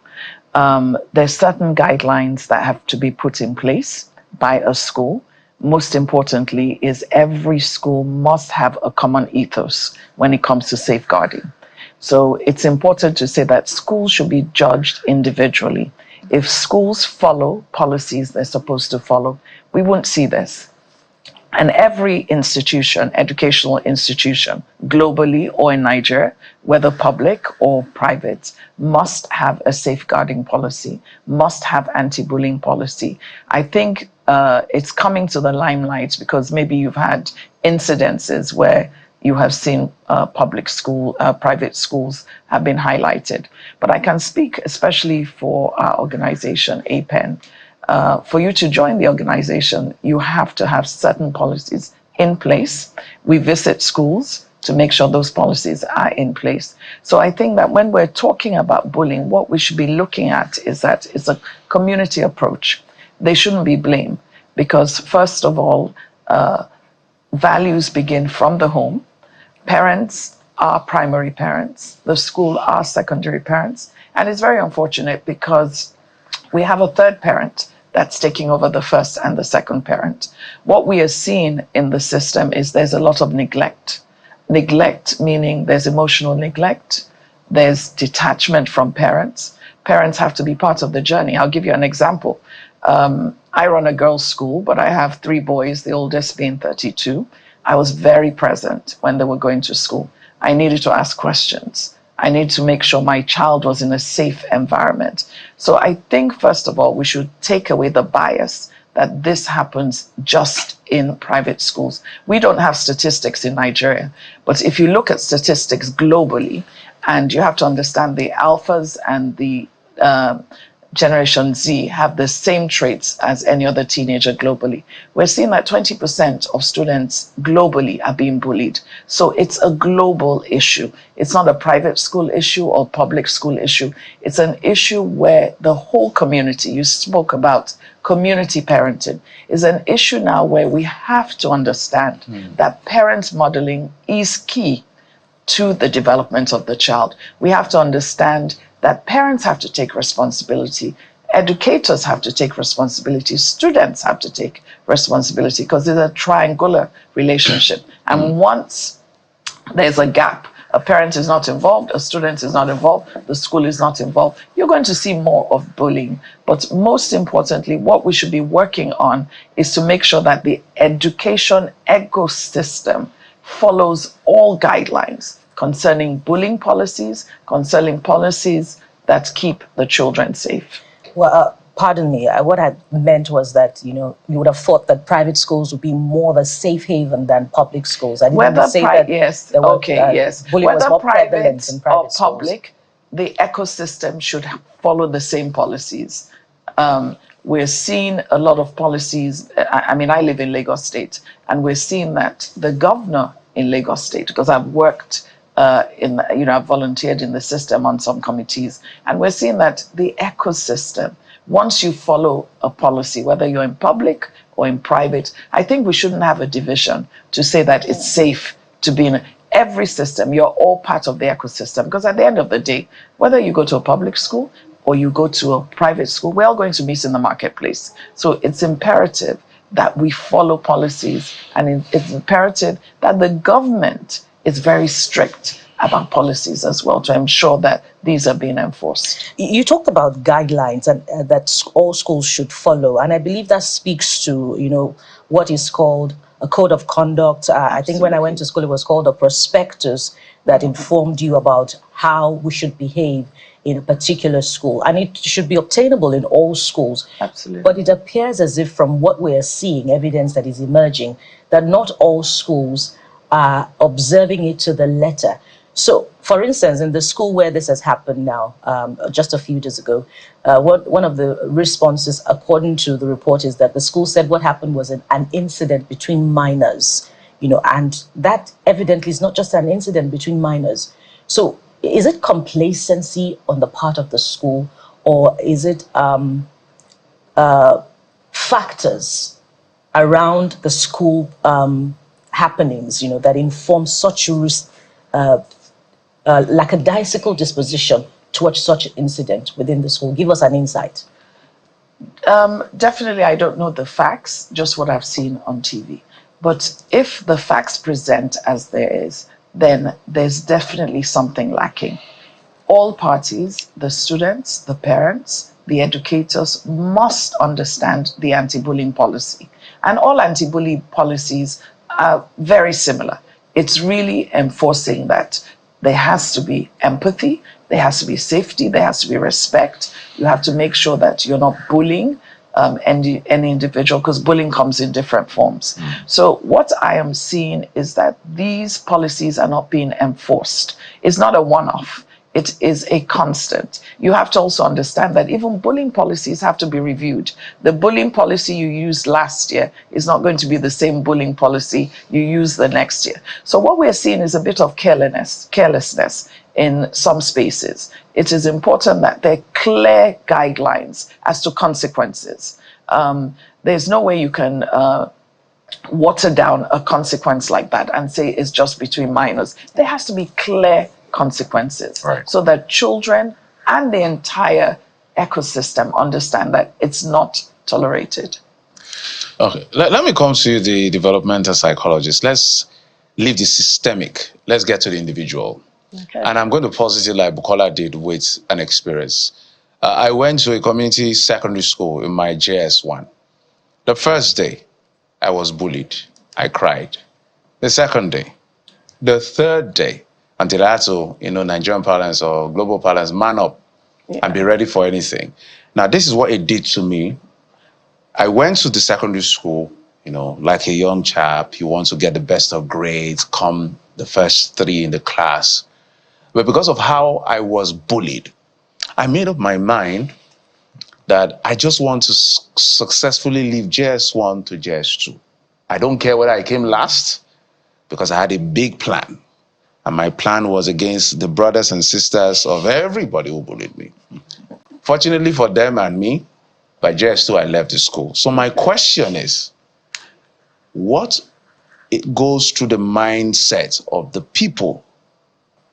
There's certain guidelines that have to be put in place by a school. Most importantly is every school must have a common ethos when it comes to safeguarding. So it's important to say that schools should be judged individually. If schools follow policies they're supposed to follow, we won't see this. And every institution, educational institution, globally or in Nigeria, whether public or private, must have a safeguarding policy, must have anti-bullying policy. I think it's coming to the limelight because maybe you've had incidences where you have seen private schools have been highlighted. But I can speak especially for our organization, APEN. For you to join the organization, you have to have certain policies in place. We visit schools to make sure those policies are in place. So I think that when we're talking about bullying, what we should be looking at is that it's a community approach. They shouldn't be blamed because, first of all, values begin from the home. Parents are primary parents. The school are secondary parents. And it's very unfortunate because we have a third parent that's taking over the first and the second parent. What we are seeing in the system is there's a lot of neglect. Neglect meaning there's emotional neglect, there's detachment from parents. Parents have to be part of the journey. I'll give you an example. I run a girls' school, but I have 3 boys, the oldest being 32. I was very present when they were going to school. I needed to ask questions. I need to make sure my child was in a safe environment. So I think, first of all, we should take away the bias that this happens just in private schools. We don't have statistics in Nigeria, but if you look at statistics globally, and you have to understand the alphas and the Generation Z have the same traits as any other teenager globally. We're seeing that 20% of students globally are being bullied. So it's a global issue. It's not a private school issue or public school issue. It's an issue where the whole community, you spoke about community parenting, is an issue now where we have to understand that parent modeling is key to the development of the child. We have to understand that parents have to take responsibility, educators have to take responsibility, students have to take responsibility, because it's a triangular relationship. And once there's a gap, a parent is not involved, a student is not involved, the school is not involved, you're going to see more of bullying. But most importantly, what we should be working on is to make sure that the education ecosystem follows all guidelines concerning bullying policies, concerning policies that keep the children safe. Well, pardon me, what I meant was that, you would have thought that private schools would be more of a safe haven than public schools. I didn't say that. Yes, bullying was whether more prevalent private in private or schools. public, the ecosystem should follow the same policies. We're seeing a lot of policies. I mean, I live in Lagos State, and we're seeing that the governor in Lagos State, because I've worked I've volunteered in the system on some committees, and we're seeing that the ecosystem, once you follow a policy, whether you're in public or in private, I think we shouldn't have a division to say that it's safe to be in every system. You're all part of the ecosystem, because at the end of the day, whether you go to a public school or you go to a private school, we're all going to meet in the marketplace. So it's imperative that we follow policies, and it's imperative that the government is very strict about policies as well to ensure that these are being enforced. You talked about guidelines and that all schools should follow, and I believe that speaks to, you know, what is called a code of conduct. I think when I went to school, it was called a prospectus that informed you about how we should behave in a particular school, and it should be obtainable in all schools. Absolutely. But it appears as if, from what we are seeing, evidence that is emerging, that not all schools are observing it to the letter. So, for instance, in the school where this has happened now, just a few days ago, one of the responses, according to the report, is that the school said what happened was an incident between minors, you know, and that evidently is not just an incident between minors. So, is it complacency on the part of the school, or is it factors around the school happenings, you know, that inform such lackadaisical disposition towards such an incident within the school? Give us an insight. Definitely, I don't know the facts, just what I've seen on TV. But if the facts present as there is, then there's definitely something lacking. All parties, the students, the parents, the educators, must understand the anti-bullying policy. And all anti-bullying policies are very similar. It's really enforcing that there has to be empathy, there has to be safety, there has to be respect. You have to make sure that you're not bullying any individual, because bullying comes in different forms. So what I am seeing is that these policies are not being enforced. It's not a one-off. It is a constant. You have to also understand that even bullying policies have to be reviewed. The bullying policy you used last year is not going to be the same bullying policy you use the next year. So what we're seeing is a bit of carelessness in some spaces. It is important that there are clear guidelines as to consequences. There's no way you can water down a consequence like that and say it's just between minors. There has to be clear consequences, right, so that children and the entire ecosystem understand that it's not tolerated. Okay, let me come to you, the developmental psychologist. Let's leave the systemic. Let's get to the individual. Okay. And I'm going to posit it like Bukola did with an experience. I went to a community secondary school in my JS1. The first day, I was bullied. I cried. The second day. The third day, until I had to, Nigerian parlance or global parlance, man up and be ready for anything. Now, this is what it did to me. I went to the secondary school, like a young chap. You want to get the best of grades, come the first 3 in the class. But because of how I was bullied, I made up my mind that I just want to successfully leave JS1 to JS2. I don't care whether I came last, because I had a big plan. And my plan was against the brothers and sisters of everybody who bullied me. Fortunately for them and me, by JS2, I left the school. So my question is, what it goes through the mindset of the people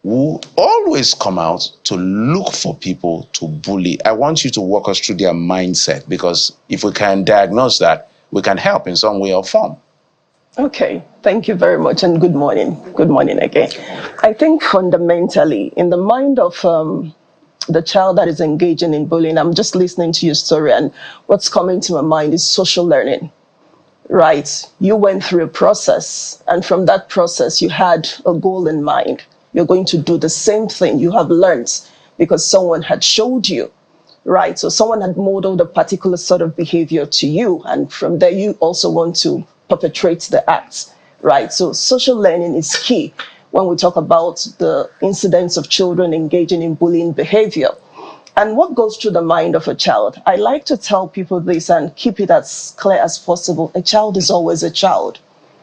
who always come out to look for people to bully? I want you to walk us through their mindset, because if we can diagnose that, we can help in some way or form. Okay, thank you very much, and good morning. Good morning again. I think fundamentally, in the mind of the child that is engaging in bullying, I'm just listening to your story, and what's coming to my mind is social learning, right? You went through a process, and from that process, you had a goal in mind. You're going to do the same thing you have learned because someone had showed you, right? So someone had modeled a particular sort of behavior to you, and from there, you also want to perpetrate the acts, right? So social learning is key when we talk about the incidents of children engaging in bullying behavior. And what goes through the mind of a child? I like to tell people this and keep it as clear as possible. A child is always a child.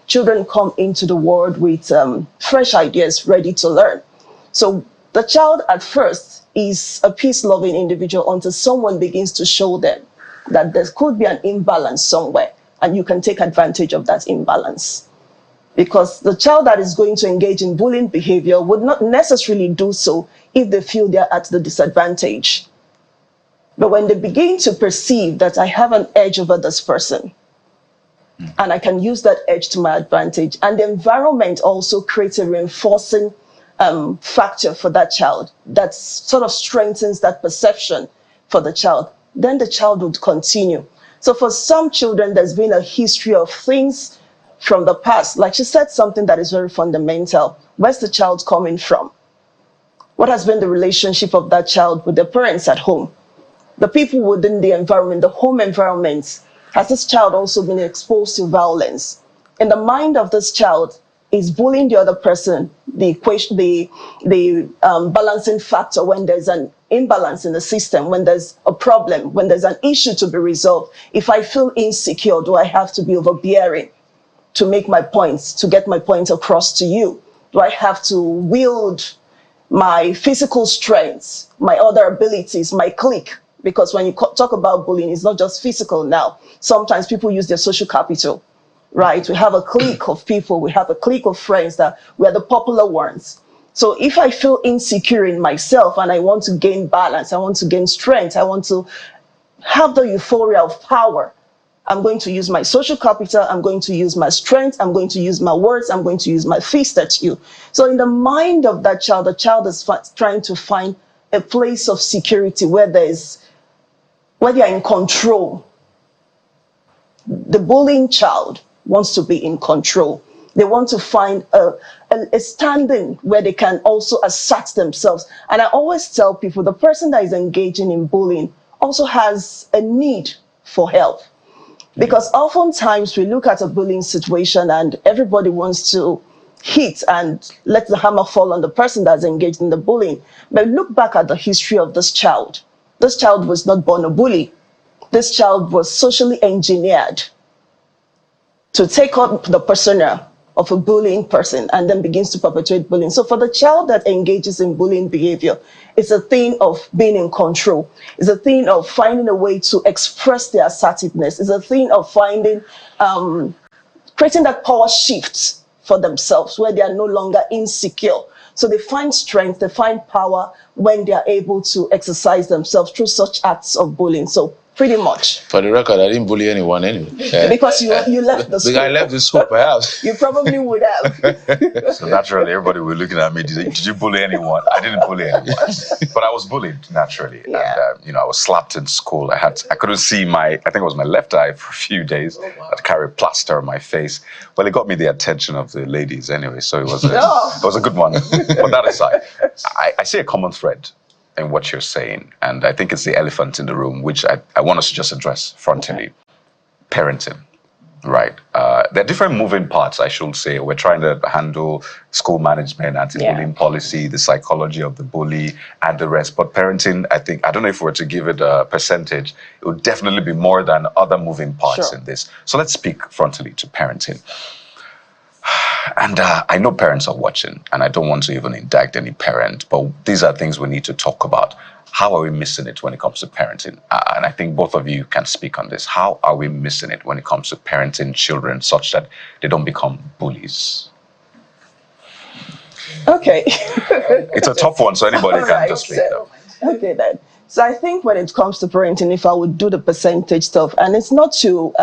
Children come into the world with fresh ideas, ready to learn. So the child at first is a peace-loving individual until someone begins to show them that there could be an imbalance somewhere, and you can take advantage of that imbalance. Because the child that is going to engage in bullying behavior would not necessarily do so if they feel they're at the disadvantage. But when they begin to perceive that I have an edge over this person, and I can use that edge to my advantage, and the environment also creates a reinforcing factor for that child that sort of strengthens that perception for the child, then the child would continue. So for some children, there's been a history of things from the past. Like she said, something that is very fundamental. Where's the child coming from? What has been the relationship of that child with the parents at home? The people within the environment, the home environment. Has this child also been exposed to violence? In the mind of this child, is bullying the other person the equation, the balancing factor when there's an imbalance in the system, when there's a problem, when there's an issue to be resolved? If I feel insecure, do I have to be overbearing to make my points, to get my point across to you? Do I have to wield my physical strengths, my other abilities, my clique? Because when you talk about bullying, it's not just physical now. Sometimes people use their social capital, right? We have a clique of people, we have a clique of friends that we're the popular ones. So if I feel insecure in myself and I want to gain balance, I want to gain strength, I want to have the euphoria of power, I'm going to use my social capital, I'm going to use my strength, I'm going to use my words, I'm going to use my fist at you. So in the mind of that child, the child is trying to find a place of security where they are in control. The bullying child wants to be in control. They want to find a standing where they can also assert themselves. And I always tell people, the person that is engaging in bullying also has a need for help. Because oftentimes we look at a bullying situation and everybody wants to hit and let the hammer fall on the person that's engaged in the bullying. But look back at the history of this child. This child was not born a bully. This child was socially engineered to take up the persona of a bullying person and then begins to perpetuate bullying. So for the child that engages in bullying behavior, it's a thing of being in control. It's a thing of finding a way to express their assertiveness. It's a thing of finding, creating that power shift for themselves where they are no longer insecure. So they find strength, they find power when they are able to exercise themselves through such acts of bullying. So pretty much. For the record, I didn't bully anyone anyway. Because you left the school. I left the school, perhaps. You probably would have. So naturally, everybody was looking at me. Did you bully anyone? I didn't bully anyone, but I was bullied naturally. Yeah. And I was slapped in school. I couldn't see I think it was my left eye for a few days. I'd carry plaster on my face. Well, it got me the attention of the ladies anyway. So it was a good one. But that aside, I see a common thread in what you're saying, and I think it's the elephant in the room, which I want us to just address frontally. Okay. Parenting, right? There are different moving parts, I should say. We're trying to handle school management, anti-bullying policy, the psychology of the bully, and the rest. But parenting, I don't know if we were to give it a percentage, it would definitely be more than other moving parts in this. So let's speak frontally to parenting. And I know parents are watching, and I don't want to even indict any parent, but these are things we need to talk about. How are we missing it when it comes to parenting? And I think both of you can speak on this. How are we missing it when it comes to parenting children such that they don't become bullies? Okay. It's a tough one, so anybody can just speak. Okay, then. So I think when it comes to parenting, if I would do the percentage stuff, and it's not to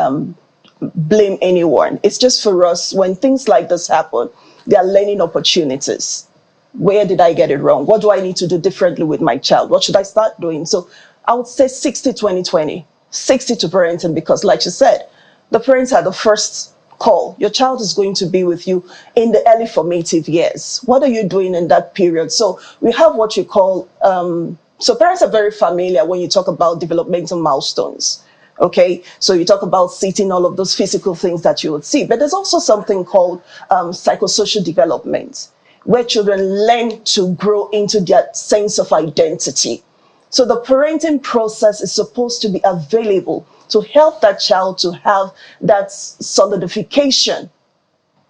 blame anyone. It's just for us, when things like this happen, there are learning opportunities. Where did I get it wrong? What do I need to do differently with my child? What should I start doing? So I would say 60-20-20. 60 to parenting, because like you said, the parents are the first call. Your child is going to be with you in the early formative years. What are you doing in that period? So we have what you call, so parents are very familiar when you talk about developmental milestones. Okay, so you talk about sitting, all of those physical things that you would see, but there's also something called psychosocial development, where children learn to grow into their sense of identity. So the parenting process is supposed to be available to help that child to have that solidification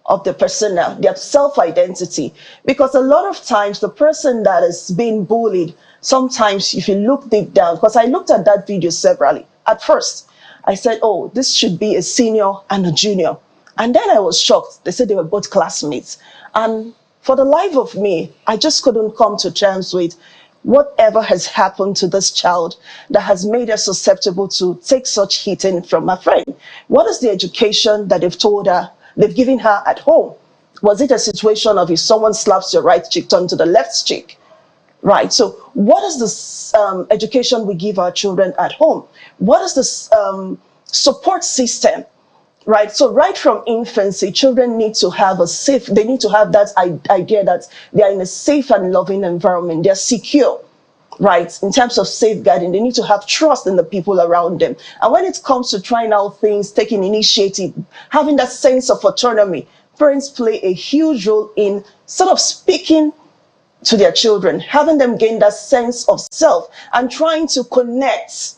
of the persona, their self-identity. Because a lot of times the person that is being bullied, sometimes if you look deep down, because I looked at that video severally. At first, I said, oh, this should be a senior and a junior. And then I was shocked. They said they were both classmates. And for the life of me, I just couldn't come to terms with whatever has happened to this child that has made her susceptible to take such hitting from a friend. What is the education that they've told her, they've given her at home? Was it a situation of if someone slaps your right cheek, turn to the left cheek? Right. So what is the education we give our children at home? What is the support system? Right. So right from infancy, children need to have they need to have that idea that they are in a safe and loving environment. They're secure. Right, in terms of safeguarding, they need to have trust in the people around them. And when it comes to trying out things, taking initiative, having that sense of autonomy, parents play a huge role in sort of speaking to their children, having them gain that sense of self and trying to connect.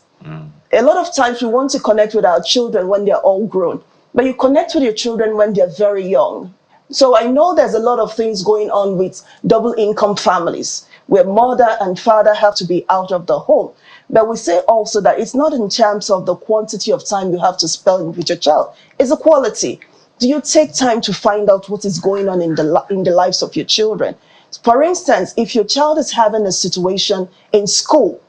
A lot of times we want to connect with our children when they're all grown, but you connect with your children when they're very young. So I know there's a lot of things going on with double income families, where mother and father have to be out of the home. But we say also that it's not in terms of the quantity of time you have to spend with your child. It's a quality. Do you take time to find out what is going on in the lives of your children? For instance, if your child is having a situation in school,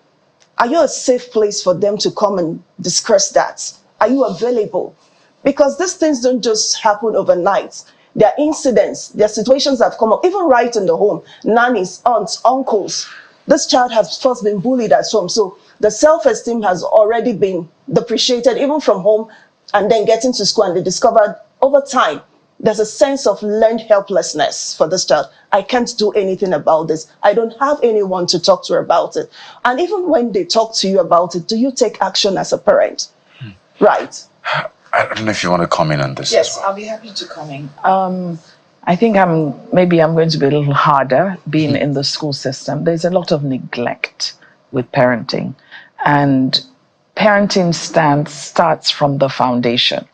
are you a safe place for them to come and discuss that? Are you available? Because these things don't just happen overnight. There are incidents, there are situations that have come up, even right in the home. Nannies, aunts, uncles. This child has first been bullied at home. So the self-esteem has already been depreciated, even from home, and then getting to school. And they discovered over time, there's a sense of learned helplessness for this child. I can't do anything about this. I don't have anyone to talk to about it. And even when they talk to you about it, do you take action as a parent? Right. I don't know if you want to comment on this. Yes, I'll be happy to come in. I think I'm going to be a little harder being in the school system. There's a lot of neglect with parenting, and parenting starts from the foundation.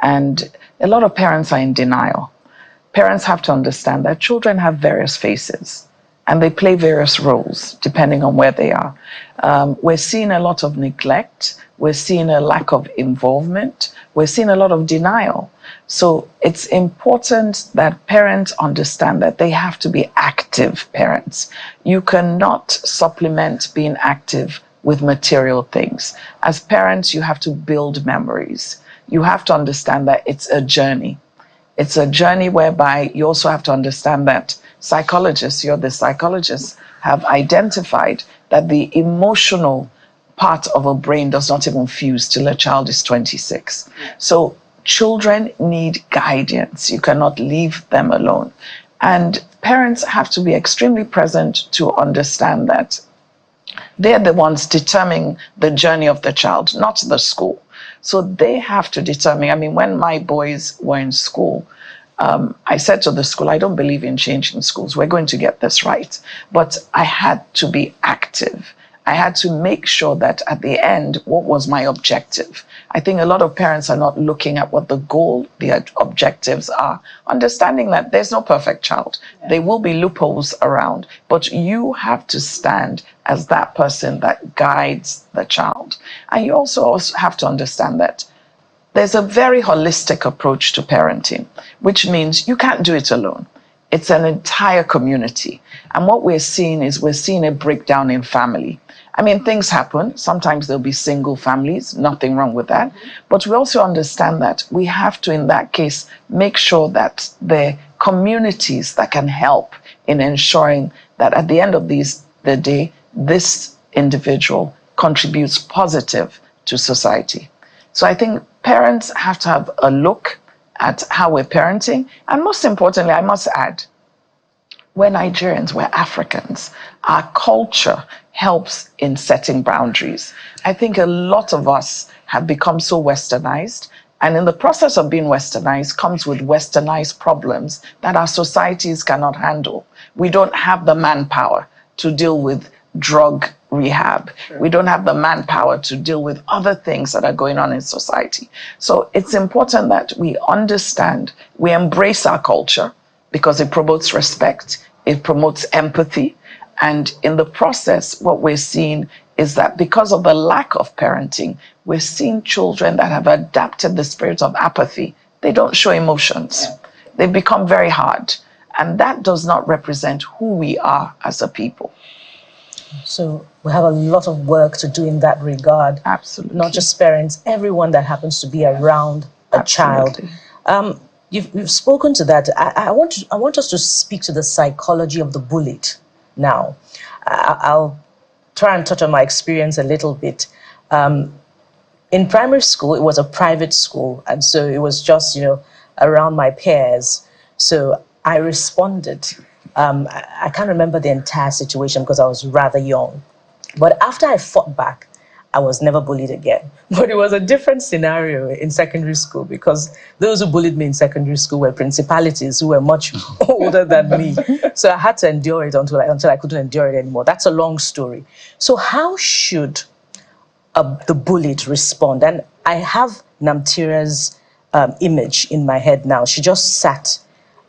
And a lot of parents are in denial. Parents have to understand that children have various faces and they play various roles depending on where they are. We're seeing a lot of neglect. We're seeing a lack of involvement. We're seeing a lot of denial. So it's important that parents understand that they have to be active parents. You cannot supplement being active with material things. As parents, you have to build memories. You have to understand that it's a journey. It's a journey whereby you also have to understand that you're the psychologists, have identified that the emotional part of a brain does not even fuse till a child is 26. So children need guidance. You cannot leave them alone. And parents have to be extremely present to understand that they're the ones determining the journey of the child, not the school. So they have to determine. When my boys were in school, I said to the school, I don't believe in changing schools. We're going to get this right. But I had to be active. I had to make sure that at the end, what was my objective? I think a lot of parents are not looking at what the goal, the objectives are, understanding that there's no perfect child. There will be loopholes around, but you have to stand as that person that guides the child. And you also have to understand that there's a very holistic approach to parenting, which means you can't do it alone. It's an entire community. And what we're seeing a breakdown in family. Things happen. Sometimes there'll be single families, nothing wrong with that. But we also understand that we have to, in that case, make sure that the communities that can help in ensuring that at the end of the day, this individual contributes positive to society. So I think parents have to have a look at how we're parenting. And most importantly, I must add, we're Nigerians, we're Africans. Our culture helps in setting boundaries. I think a lot of us have become so westernized, and in the process of being westernized comes with westernized problems that our societies cannot handle. We don't have the manpower to deal with drug rehab. Sure. We don't have the manpower to deal with other things that are going on in society. So it's important that we understand, we embrace our culture because it promotes respect, it promotes empathy. And in the process, what we're seeing is that because of the lack of parenting, we're seeing children that have adapted the spirit of apathy. They don't show emotions. They've become very hard. And that does not represent who we are as a people. So we have a lot of work to do in that regard. Absolutely. Not just parents, everyone that happens to be around a child. You've spoken to that. I want us to speak to the psychology of the bullied now. I'll try and touch on my experience a little bit. In primary school, it was a private school, and so it was just, around my peers. So I responded. I can't remember the entire situation because I was rather young. But after I fought back, I was never bullied again. But it was a different scenario in secondary school because those who bullied me in secondary school were principalities who were much older than me. So I had to endure it until I couldn't endure it anymore. That's a long story. So how should the bullied respond? And I have Namtira's image in my head now. She just sat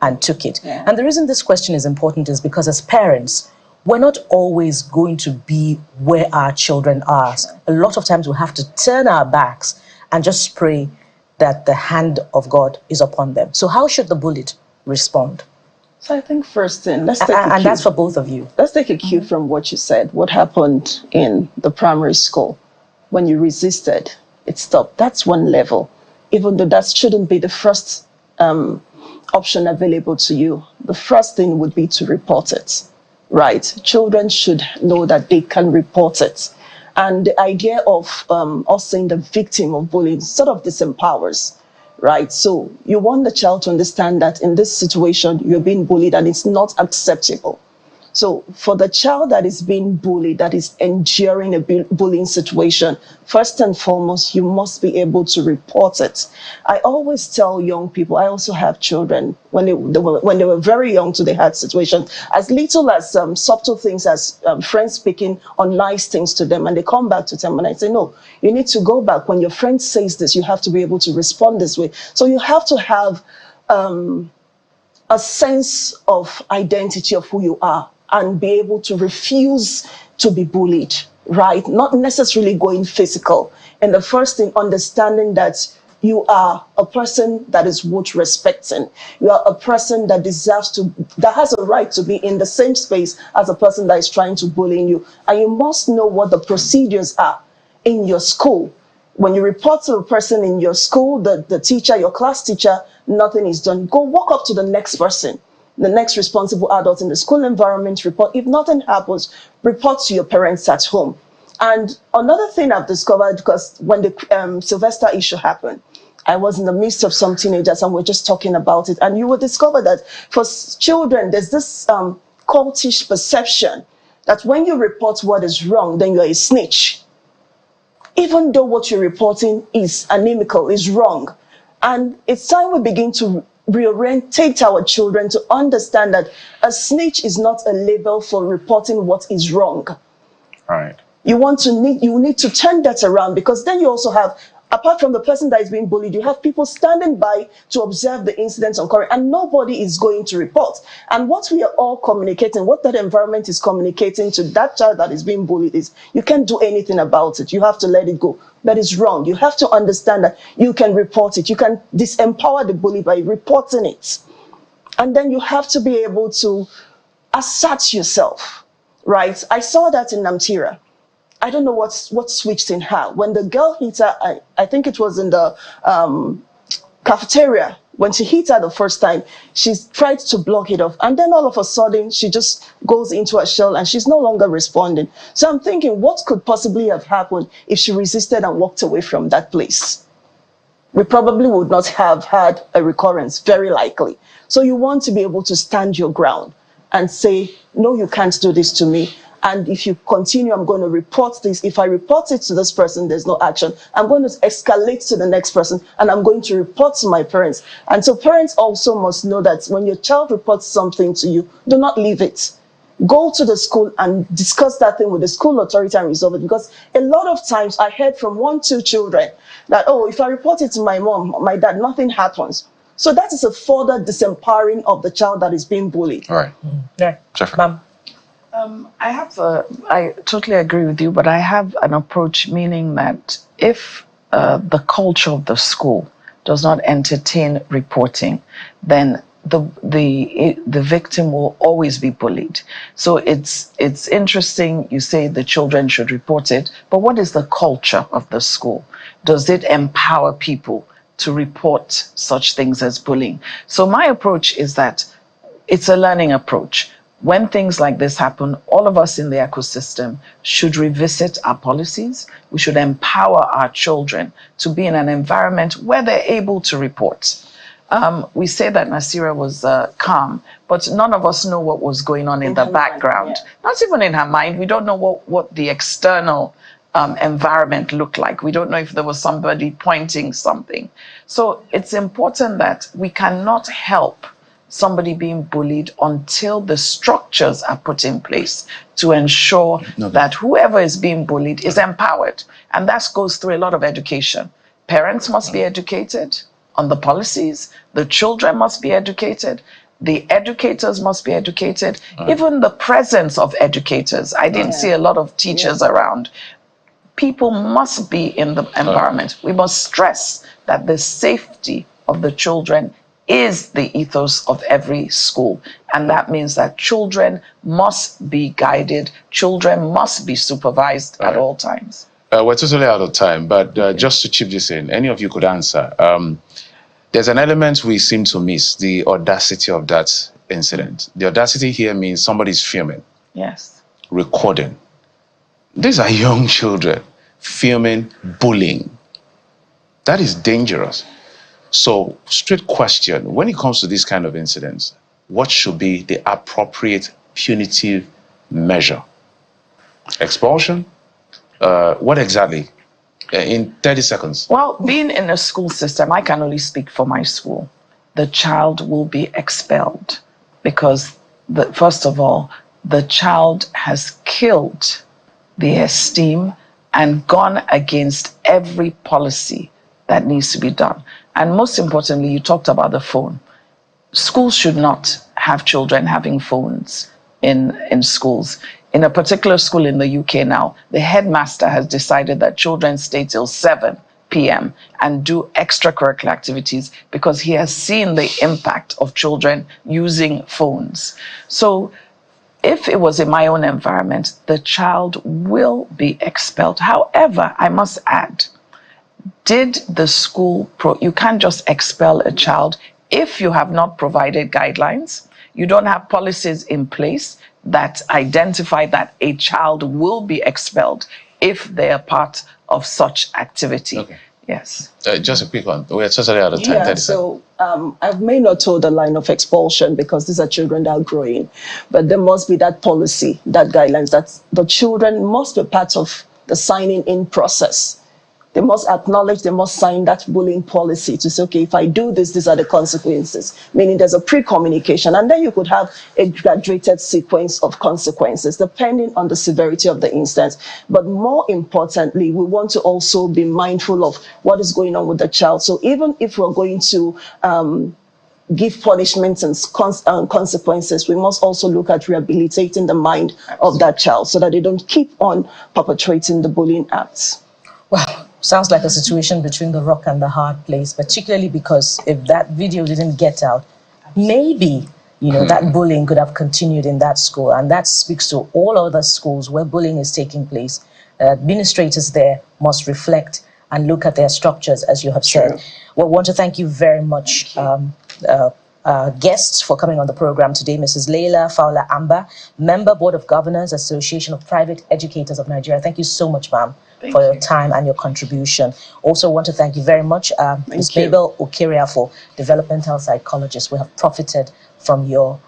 and took it. Yeah. And the reason this question is important is because as parents, we're not always going to be where our children are. A lot of times we have to turn our backs and just pray that the hand of God is upon them. So how should the bullied respond? So I think first thing, let's take and that's for both of you. Let's take a cue from what you said. What happened in the primary school? When you resisted, it stopped. That's one level. Even though that shouldn't be the first option available to you. The first thing would be to report it. Right, children should know that they can report it. And the idea of us saying the victim of bullying sort of disempowers, right? So you want the child to understand that in this situation, you're being bullied and it's not acceptable. So for the child that is being bullied, that is enduring a bullying situation, first and foremost, you must be able to report it. I always tell young people, I also have children, when they were very young to they had situations, as little as subtle things as friends speaking on nice things to them, and they come back to them and I say, no, you need to go back. When your friend says this, you have to be able to respond this way. So you have to have a sense of identity of who you are and be able to refuse to be bullied, right? Not necessarily going physical. And the first thing, understanding that you are a person that is worth respecting. You are a person that that has a right to be in the same space as a person that is trying to bully you. And you must know what the procedures are in your school. When you report to a person in your school, the teacher, your class teacher, nothing is done. Go walk up to the next person, the next responsible adult in the school environment, report. If nothing happens, report to your parents at home. And another thing I've discovered, because when the Sylvester issue happened, I was in the midst of some teenagers and we're just talking about it. And you will discover that for children, there's this cultish perception that when you report what is wrong, then you're a snitch. Even though what you're reporting is inimical, is wrong. And it's time we begin to reorientate our children to understand that a snitch is not a label for reporting what is wrong. Right. You need to turn that around, because then you also have, apart from the person that is being bullied, you have people standing by to observe the incidents occurring, and nobody is going to report. And what we are all communicating, what that environment is communicating to that child that is being bullied is, you can't do anything about it. You have to let it go. That is wrong. You have to understand that you can report it. You can disempower the bully by reporting it. And then you have to be able to assert yourself, right? I saw that in Namtira. I don't know what switched in her. When the girl hit her, I think it was in the cafeteria. When she hit her the first time, she tried to block it off. And then all of a sudden, she just goes into a shell and she's no longer responding. So I'm thinking, what could possibly have happened if she resisted and walked away from that place? We probably would not have had a recurrence, very likely. So you want to be able to stand your ground and say, no, you can't do this to me. And if you continue, I'm going to report this. If I report it to this person, there's no action. I'm going to escalate to the next person, and I'm going to report to my parents. And so parents also must know that when your child reports something to you, do not leave it. Go to the school and discuss that thing with the school authority and resolve it. Because a lot of times I heard from 1-2 children that, oh, if I report it to my mom, my dad, nothing happens. So that is a further disempowering of the child that is being bullied. All right. Yeah. Jeffrey. Ma'am. I totally agree with you, but I have an approach meaning that if the culture of the school does not entertain reporting, then the victim will always be bullied. So it's interesting you say the children should report it, but what is the culture of the school? Does it empower people to report such things as bullying. So my approach is that it's a learning approach. When things like this happen, all of us in the ecosystem should revisit our policies. We should empower our children to be in an environment where they're able to report. We say that Nasira was calm, but none of us know what was going on in the background. Not even in her mind. We don't know what the external environment looked like. We don't know if there was somebody pointing something. So it's important that we cannot help somebody being bullied until the structures are put in place to ensure that whoever is being bullied is empowered. And that goes through a lot of education. Parents must be educated on the policies. The children must be educated. The educators must be educated. Even the presence of educators. I didn't see a lot of teachers around. People must be in the environment. We must stress that the safety of the children is the ethos of every school. And that means that children must be guided, children must be supervised at all times. We're totally out of time, but just to chip this in, any of you could answer. There's an element we seem to miss, the audacity of that incident. The audacity here means somebody's filming. Yes. Recording. These are young children filming bullying. That is dangerous. So, straight question, when it comes to these kind of incidents, what should be the appropriate punitive measure? Expulsion? What exactly? In 30 seconds. Well, being in a school system, I can only speak for my school. The child will be expelled because, first of all, the child has killed the esteem and gone against every policy that needs to be done. And most importantly, you talked about the phone. Schools should not have children having phones in schools. In a particular school in the UK now, the headmaster has decided that children stay till 7 p.m. and do extracurricular activities because he has seen the impact of children using phones. So if it was in my own environment, the child will be expelled. However, I must add, did the school, you can't just expel a child if you have not provided guidelines, you don't have policies in place that identify that a child will be expelled if they are part of such activity. Okay. Yes. Just a quick one. We're totally out of time. Yeah, so I may not toe the line of expulsion because these are children that are growing, but there must be that policy, that guidelines, that the children must be part of the signing in process. They must acknowledge, they must sign that bullying policy to say, okay, if I do this, these are the consequences. Meaning there's a pre-communication, and then you could have a graduated sequence of consequences depending on the severity of the instance. But more importantly, we want to also be mindful of what is going on with the child. So even if we're going to give punishments and consequences, we must also look at rehabilitating the mind of that child so that they don't keep on perpetrating the bullying acts. Well, sounds like a situation between the rock and the hard place, particularly because if that video didn't get out, maybe, that bullying could have continued in that school. And that speaks to all other schools where bullying is taking place. Administrators there must reflect and look at their structures, as you have said. We want to thank you very much, guests, for coming on the program today. Mrs. Leila Fowler Amba, Member, Board of Governors, Association of Private Educators of Nigeria. Thank you so much, ma'am, for your time and your contribution. Also want to thank you very much, Ms. Mabel Okiria, for developmental psychologist. We have profited from your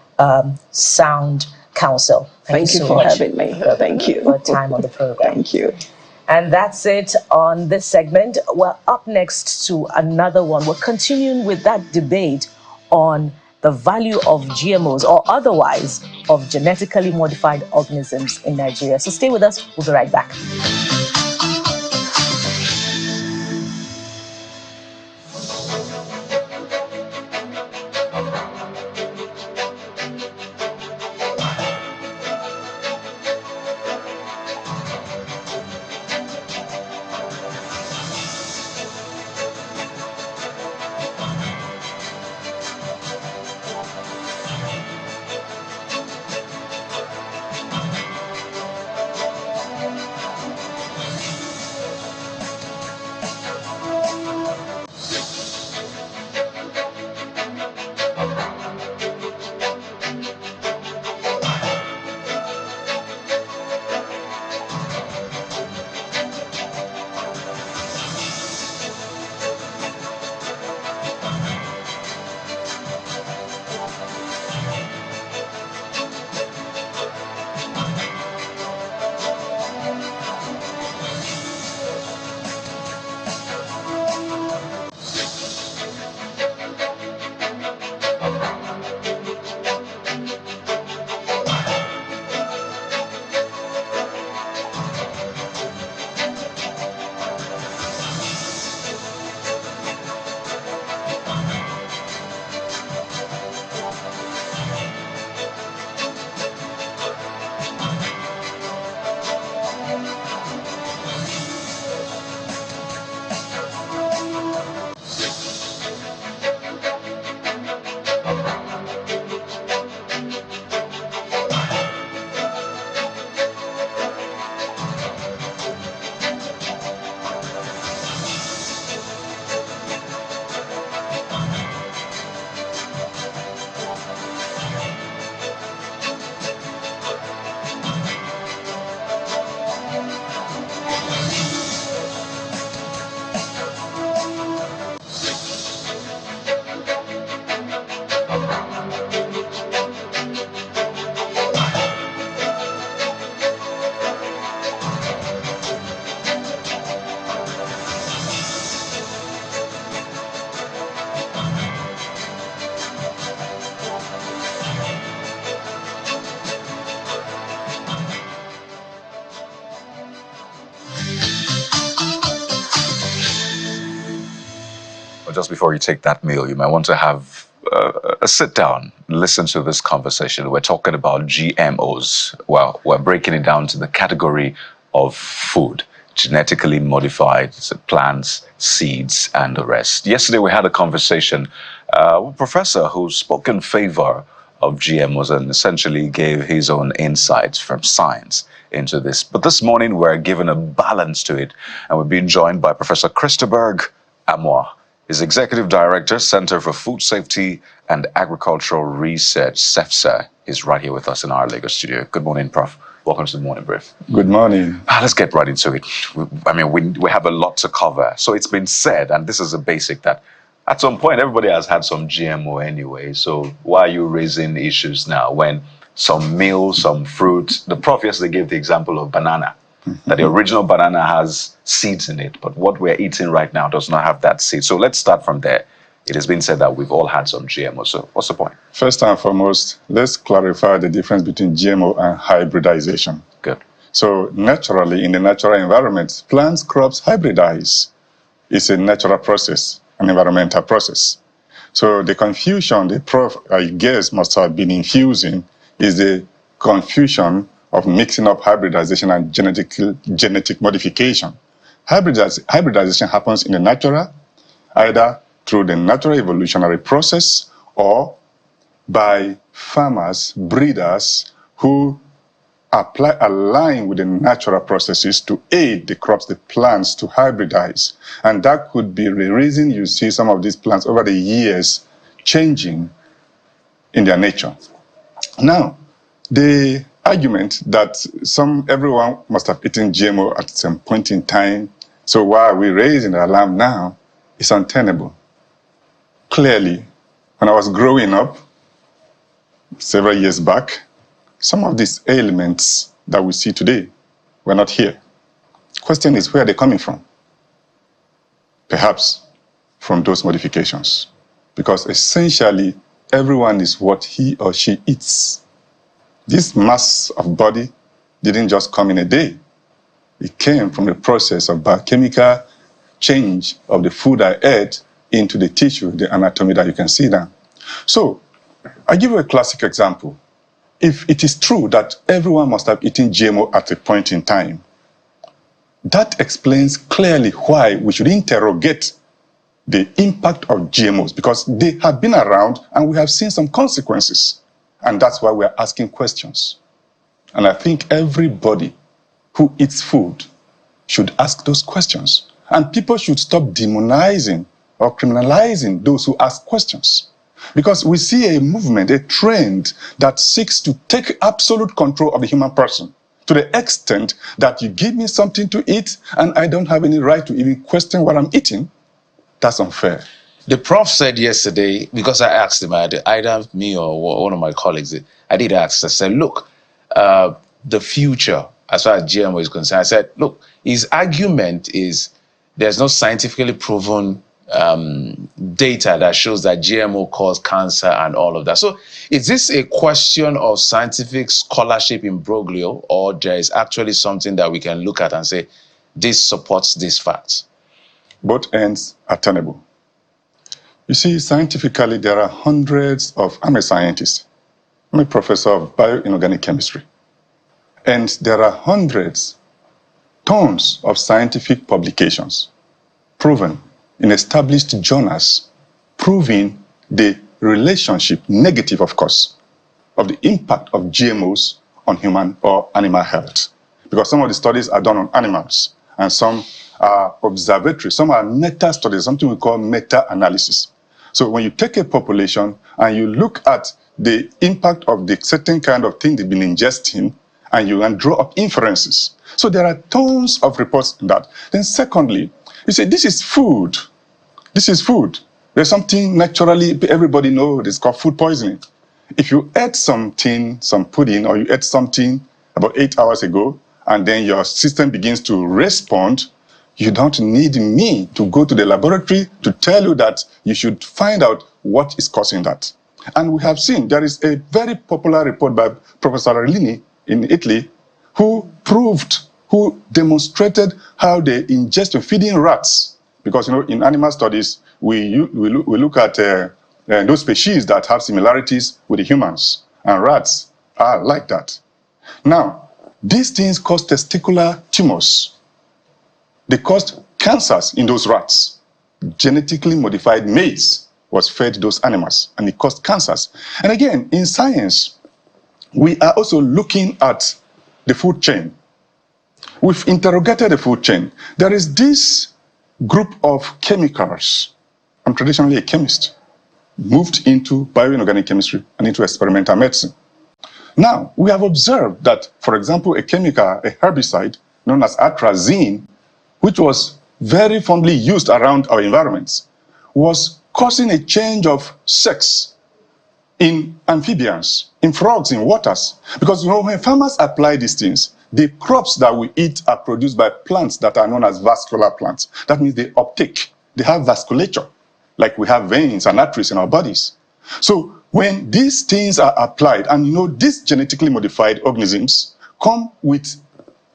sound counsel. Thank you so for much having me. Thank you. for time on the program. Thank you. And that's it on this segment. We're up next to another one. We're continuing with that debate on the value of GMOs or otherwise of genetically modified organisms in Nigeria. So stay with us. We'll be right back. just before you take that meal, you might want to have a sit down, listen to this conversation. We're talking about GMOs. Well, we're breaking it down to the category of food, genetically modified plants, seeds, and the rest. Yesterday, we had a conversation with a professor who spoke in favor of GMOs and essentially gave his own insights from science into this. But this morning, we're given a balance to it, and we're being joined by Professor Christopher Amwa. He's Executive Director, Center for Food Safety and Agricultural Research, CEFSA. Is right here with us in our Lagos studio. Good morning, Prof. Welcome to the Morning Brief. Good morning. Let's get right into it. We have a lot to cover. So it's been said, and this is a basic, that at some point, everybody has had some GMO anyway. So why are you raising issues now when some meal, some fruit? The Prof yesterday gave the example of banana. That the original banana has seeds in it, but what we're eating right now does not have that seed. So let's start from there. It has been said that we've all had some GMO. So what's the point? First and foremost, let's clarify the difference between GMO and hybridization. Good. So naturally, in the natural environment, plants, crops hybridize. It's a natural process, an environmental process. So the confusion the Prof, I guess, must have been infusing is the confusion of mixing up hybridization and genetic modification. Hybridization happens in the natural, either through the natural evolutionary process or by farmers, breeders, who align with the natural processes to aid the crops, the plants, to hybridize. And that could be the reason you see some of these plants over the years changing in their nature. Now, the argument that everyone must have eaten GMO at some point in time, so why are we raising the alarm now, is untenable. Clearly, when I was growing up, several years back, some of these ailments that we see today were not here. Question is, where are they coming from? Perhaps from those modifications. Because essentially, everyone is what he or she eats. This mass of body didn't just come in a day. It came from the process of biochemical change of the food I ate into the tissue, the anatomy that you can see now. So, I give you a classic example. If it is true that everyone must have eaten GMO at a point in time, that explains clearly why we should interrogate the impact of GMOs, because they have been around and we have seen some consequences. And that's why we're asking questions. And I think everybody who eats food should ask those questions. And people should stop demonizing or criminalizing those who ask questions. Because we see a movement, a trend that seeks to take absolute control of the human person to the extent that you give me something to eat and I don't have any right to even question what I'm eating. That's unfair. The Prof said yesterday, because I asked him, either me or one of my colleagues, I did ask, I said, look, the future, as far as GMO is concerned, I said, look, his argument is there's no scientifically proven data that shows that GMO cause cancer and all of that. So is this a question of scientific scholarship imbroglio, or there is actually something that we can look at and say, this supports these facts? Both ends are tenable. You see, scientifically, there are hundreds of, I'm a scientist. I'm a professor of bioinorganic chemistry. And there are hundreds, tons of scientific publications proven in established journals, proving the relationship, negative of course, of the impact of GMOs on human or animal health. Because some of the studies are done on animals, and some are observatory, some are meta-studies, something we call meta-analysis. So when you take a population and you look at the impact of the certain kind of thing they've been ingesting, and you can draw up inferences. So there are tons of reports on that. Then secondly, you say, this is food. This is food. There's something naturally, everybody knows, it's called food poisoning. If you ate something, some pudding, or you ate something about 8 hours ago, and then your system begins to respond, you don't need me to go to the laboratory to tell you that you should find out what is causing that. And we have seen, there is a very popular report by Professor Arlini in Italy, who demonstrated how they ingest feeding rats Because, in animal studies, we look at those species that have similarities with the humans, and rats are like that. Now, these things cause testicular tumors. They caused cancers in those rats. Genetically modified maize was fed those animals, and it caused cancers. And again, in science, we are also looking at the food chain. We've interrogated the food chain. There is this group of chemicals. I'm traditionally a chemist, moved into bioinorganic chemistry and into experimental medicine. Now, we have observed that, for example, a chemical, a herbicide known as atrazine, which was very fondly used around our environments, was causing a change of sex in amphibians, in frogs, in waters. Because when farmers apply these things, the crops that we eat are produced by plants that are known as vascular plants. That means they uptake, they have vasculature, like we have veins and arteries in our bodies. So when these things are applied, and these genetically modified organisms come with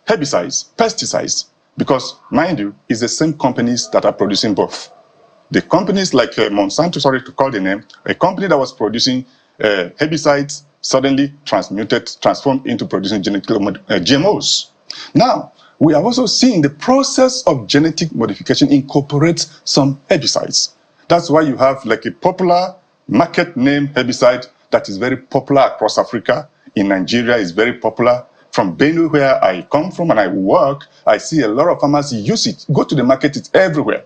herbicides, pesticides, because, mind you, it's the same companies that are producing both. The companies like Monsanto, sorry to call the name, a company that was producing herbicides suddenly transformed into producing GMOs. Now, we have also seen the process of genetic modification incorporates some herbicides. That's why you have like a popular market name herbicide that is very popular across Africa. In Nigeria, is very popular. From Benue, where I come from and I work, I see a lot of farmers use it. Go to the market, it's everywhere.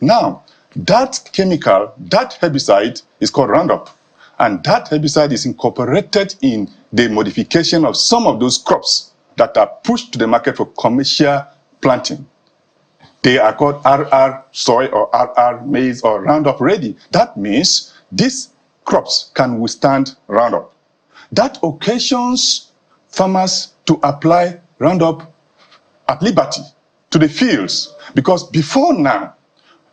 Now, that chemical, that herbicide is called Roundup. And that herbicide is incorporated in the modification of some of those crops that are pushed to the market for commercial planting. They are called RR soy or RR maize or Roundup ready. That means these crops can withstand Roundup. That occasions farmers to apply Roundup at liberty to the fields. Because before now,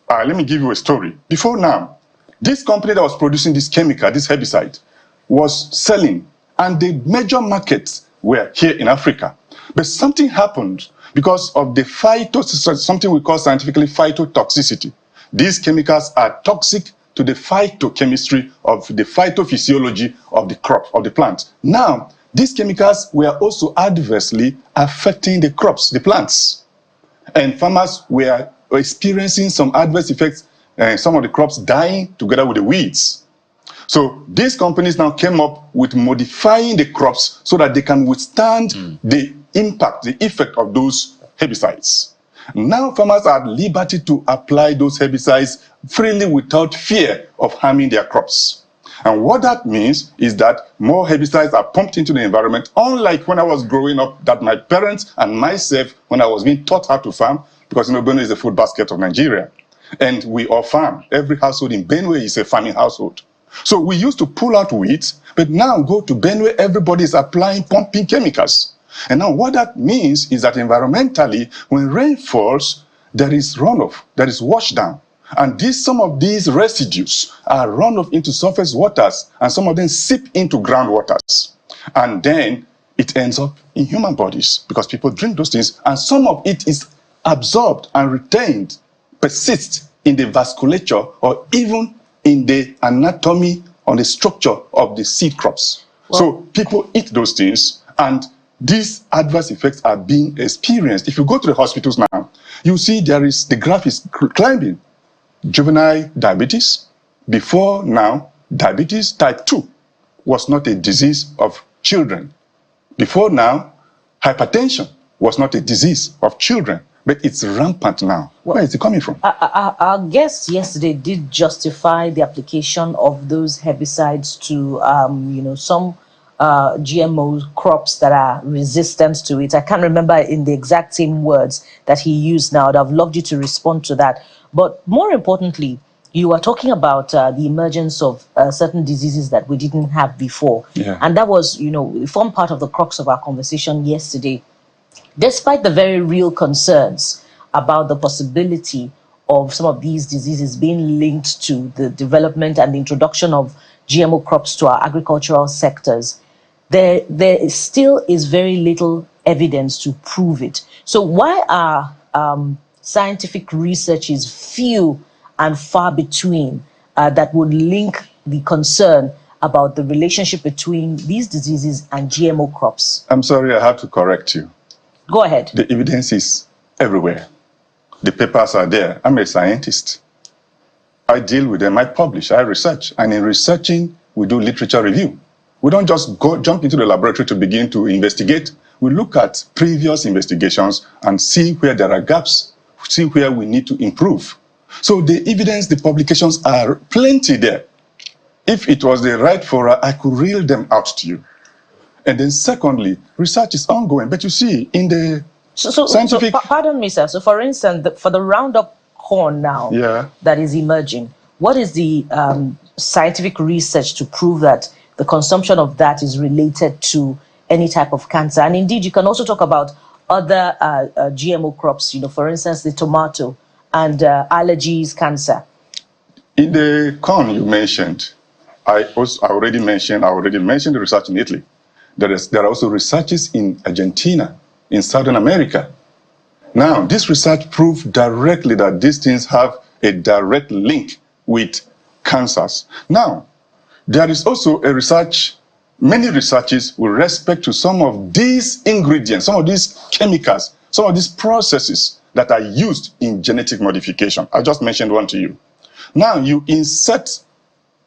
let me give you a story. Before now, this company that was producing this chemical, this herbicide, was selling, and the major markets were here in Africa. But something happened because of the something we call scientifically phytotoxicity. These chemicals are toxic to the phytochemistry of the phytophysiology of the crop, of the plant. Now, these chemicals were also adversely affecting the crops, the plants. And farmers were experiencing some adverse effects, some of the crops dying together with the weeds. So these companies now came up with modifying the crops so that they can withstand the impact, the effect of those herbicides. Now farmers are at liberty to apply those herbicides freely without fear of harming their crops. And what that means is that more herbicides are pumped into the environment, unlike when I was growing up, that my parents and myself, when I was being taught how to farm, because Benue is the food basket of Nigeria. And we all farm. Every household in Benue is a farming household. So we used to pull out weeds, but now go to Benue, everybody is applying, pumping chemicals. And now what that means is that environmentally, when rain falls, there is runoff, there is wash down. And some of these residues are run off into surface waters, and some of them seep into groundwaters. And then it ends up in human bodies because people drink those things, and some of it is absorbed and retained, persists in the vasculature or even in the anatomy or the structure of the seed crops. Well, so people eat those things, and these adverse effects are being experienced. If you go to the hospitals now, you see the graph is climbing. Juvenile diabetes. Before now, diabetes type 2 was not a disease of children. Before now, hypertension was not a disease of children, but it's rampant now. Where is it coming from? Our guest yesterday did justify the application of those herbicides to, some GMO crops that are resistant to it. I can't remember in the exact same words that he used now. I'd have loved you to respond to that. But more importantly, you are talking about the emergence of certain diseases that we didn't have before. Yeah. And that was, formed part of the crux of our conversation yesterday. Despite the very real concerns about the possibility of some of these diseases being linked to the development and the introduction of GMO crops to our agricultural sectors, there still is very little evidence to prove it. So why are scientific research is few and far between that would link the concern about the relationship between these diseases and GMO crops? I'm sorry, I have to correct you. Go ahead. The evidence is everywhere. The papers are there. I'm a scientist. I deal with them, I publish, I research. And in researching, we do literature review. We don't just jump into the laboratory to begin to investigate. We look at previous investigations and see where there are gaps, see where we need to improve. So the evidence, the publications are plenty there. If it was the right forum, I could reel them out to you. And then secondly, research is ongoing. But you see, in the scientific... Pardon me, sir. So for instance, for the Roundup corn now that is emerging, what is the scientific research to prove that the consumption of that is related to any type of cancer? And indeed, you can also talk about other GMO crops, for instance, the tomato and allergies, cancer. In the corn you mentioned, I already mentioned the research in Italy. There are also researches in Argentina, in Southern America. Now, this research proved directly that these things have a direct link with cancers. Now, there is also many researches with respect to some of these ingredients, some of these chemicals, some of these processes that are used in genetic modification. I just mentioned one to you. Now, you insert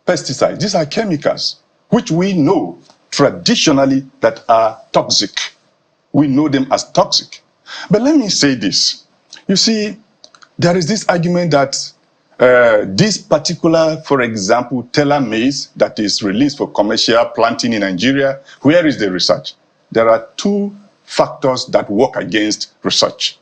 pesticides. These are chemicals which we know traditionally that are toxic. We know them as toxic. But let me say this. You see, there is this argument that this particular, for example, Telecom maize that is released for commercial planting in Nigeria, where is the research? There are two factors that work against research.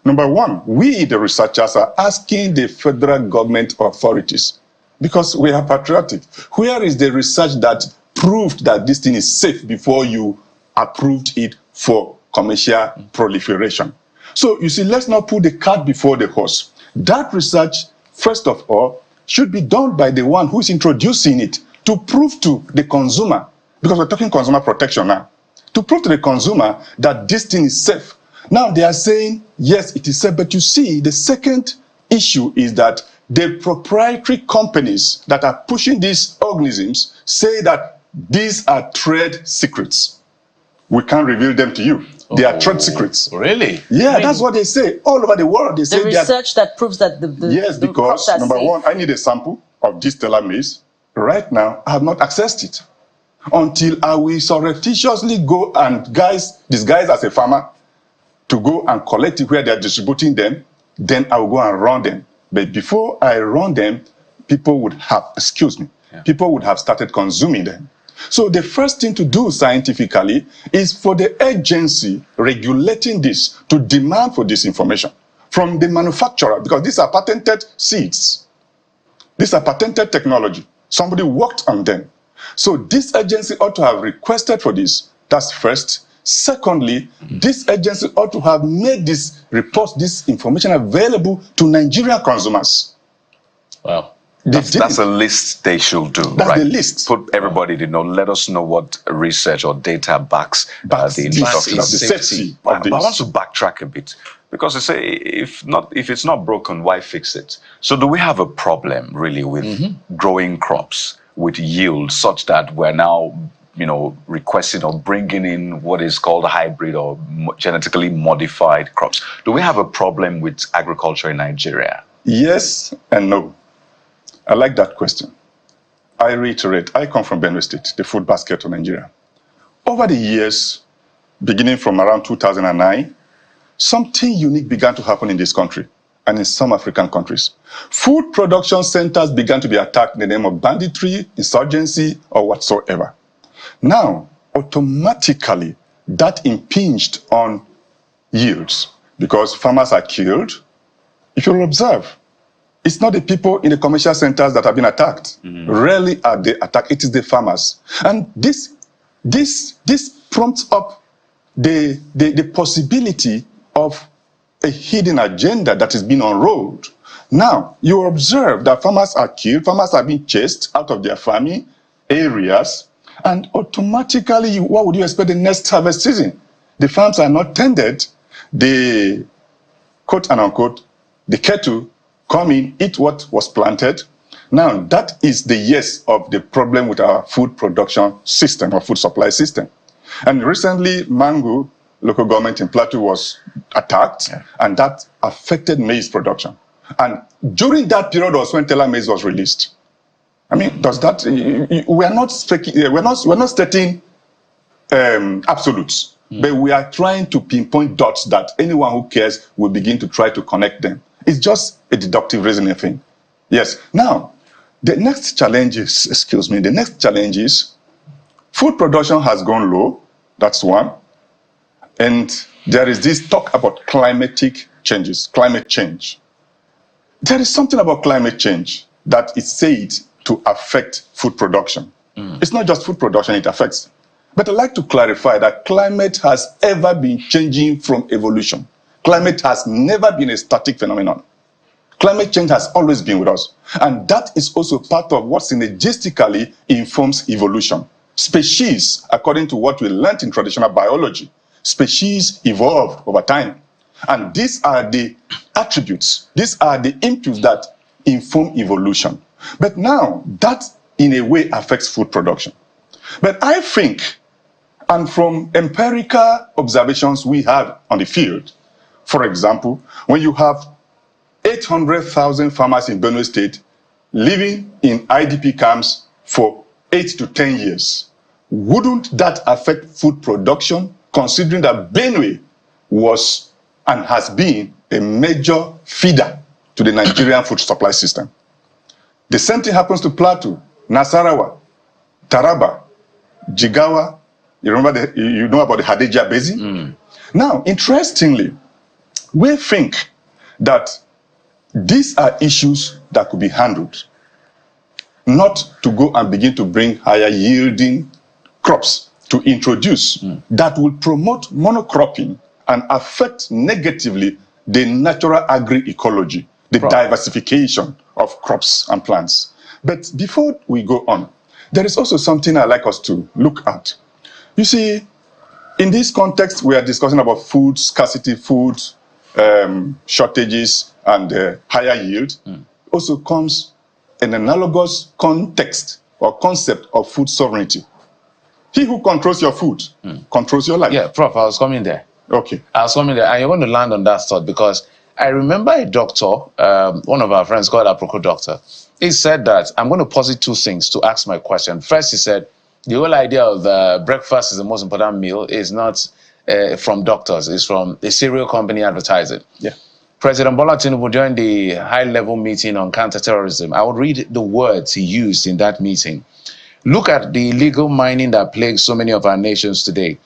Number one, we, the researchers, are asking the federal government authorities, because we are patriotic, where is the research that proved that this thing is safe before you approved it for commercial proliferation? So, you see, let's not put the cart before the horse. That research, first of all, should be done by the one who is introducing it to prove to the consumer, because we're talking consumer protection now, to prove to the consumer that this thing is safe. Now, they are saying, yes, it is safe, but you see, the second issue is that the proprietary companies that are pushing these organisms say that these are trade secrets. We can't reveal them to you. They are trade secrets. Really? Yeah, that's what they say all over the world. They say the research that proves that yes, because number one, I need a sample of this Telecom maize. Right now, I have not accessed it until I will surreptitiously go and disguise as a farmer to go and collect it where they are distributing them. Then I will go and run them. But before I run them, people would have, people would have started consuming them. So the first thing to do scientifically is for the agency regulating this to demand for this information from the manufacturer, because these are patented seeds. These are patented technology. Somebody worked on them. So this agency ought to have requested for this. That's first. Secondly, this agency ought to have made this report, this information available to Nigerian consumers. Wow. That's a list they should do, That's right? the list. Put everybody to know, let us know what research or data backs the introduction of the safety of this. But I want to backtrack a bit, because they say if it's not broken, why fix it? So do we have a problem really with growing crops with yield such that we're now requesting or bringing in what is called hybrid or genetically modified crops? Do we have a problem with agriculture in Nigeria? Yes and no. I like that question. I reiterate, I come from Benue State, the food basket of Nigeria. Over the years, beginning from around 2009, something unique began to happen in this country and in some African countries. Food production centers began to be attacked in the name of banditry, insurgency, or whatsoever. Now, automatically, that impinged on yields because farmers are killed. If you'll observe, it's not the people in the commercial centers that have been attacked. Rarely are they attacked. It is the farmers. And this prompts up the possibility of a hidden agenda that is being unrolled. Now, you observe that farmers are killed, farmers are being chased out of their farming areas, and automatically, what would you expect the next harvest season? The farms are not tended. The quote and unquote the cattle come in, eat what was planted. Now, that is the yes of the problem with our food production system or food supply system. And recently, Mangu, local government in Plateau, was attacked, and that affected maize production. And during that period was when Teller maize was released. I mean, does that, we are not speaking, we're not stating absolutes, but we are trying to pinpoint dots that anyone who cares will begin to try to connect them. It's just a deductive reasoning thing. Yes. Now, the next challenge is, food production has gone low. That's one. And there is this talk about climate change. There is something about climate change that is said to affect food production. It's not just food production it affects. But I'd like to clarify that climate has ever been changing from evolution. Climate has never been a static phenomenon. Climate change has always been with us. And that is also part of what synergistically informs evolution. Species, according to what we learned in traditional biology, species evolve over time. And these are the attributes, these are the inputs that inform evolution. But now, that in a way affects food production. But I think, and from empirical observations we have on the field, for example, when you have 800,000 farmers in Benue State living in IDP camps for 8 to 10 years, wouldn't that affect food production, considering that Benue was and has been a major feeder to the Nigerian food supply system? The same thing happens to Plateau, Nasarawa, Taraba, Jigawa. You know about the Hadejia Basin? Now, interestingly, we think that these are issues that could be handled, not to go and begin to bring higher yielding crops to introduce that will promote monocropping and affect negatively the natural agroecology, the diversification of crops and plants. But before we go on, there is also something I'd like us to look at. You see, in this context, we are discussing about food scarcity, food shortages, and higher yield. Also comes an analogous context or concept of food sovereignty. He who controls your food controls your life. Yeah, Prof, I was coming there. Okay. I was coming there. And you're going to land on that thought because I remember a doctor, one of our friends called Aproko doctor. He said that I'm going to posit two things to ask my question. First, he said, the whole idea of breakfast is the most important meal is not from doctors. It's from a cereal company advertising. Yeah. President Bola Tinubu during the high-level meeting on counterterrorism, I would read the words he used in that meeting. Look at the illegal mining that plagues so many of our nations today.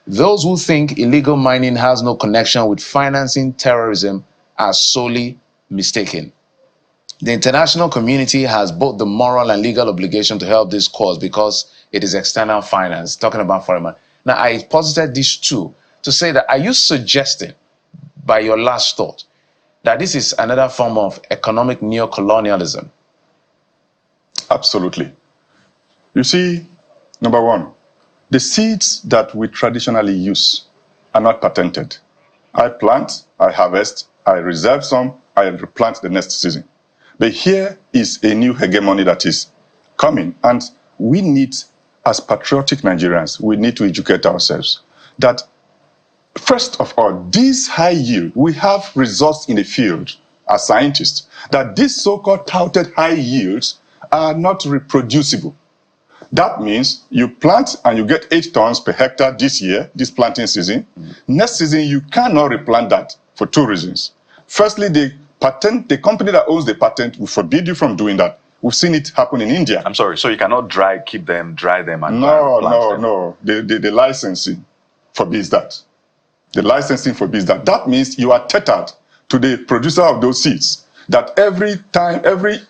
Those who think illegal mining has no connection with financing terrorism are sorely mistaken. The international community has both the moral and legal obligation to help this cause because it is external finance, talking about foreign money. Now, I posited these two to say that, are you suggesting, by your last thought, that this is another form of economic neocolonialism? Absolutely. You see, number one, the seeds that we traditionally use are not patented. I plant, I harvest, I reserve some, I replant the next season. But here is a new hegemony that is coming, and we need, as patriotic Nigerians, we need to educate ourselves that, first of all, this high yield, we have results in the field as scientists, that these so-called touted high yields are not reproducible. That means you plant and you get 8 tons per hectare this year, this planting season. Next season, you cannot replant that for 2 reasons. Firstly, the company that owns the patent will forbid you from doing that. We've seen it happen in India. I'm sorry, so you cannot keep them, dry them, and No. The licensing forbids that. The licensing forbids that. That means you are tethered to the producer of those seeds, that every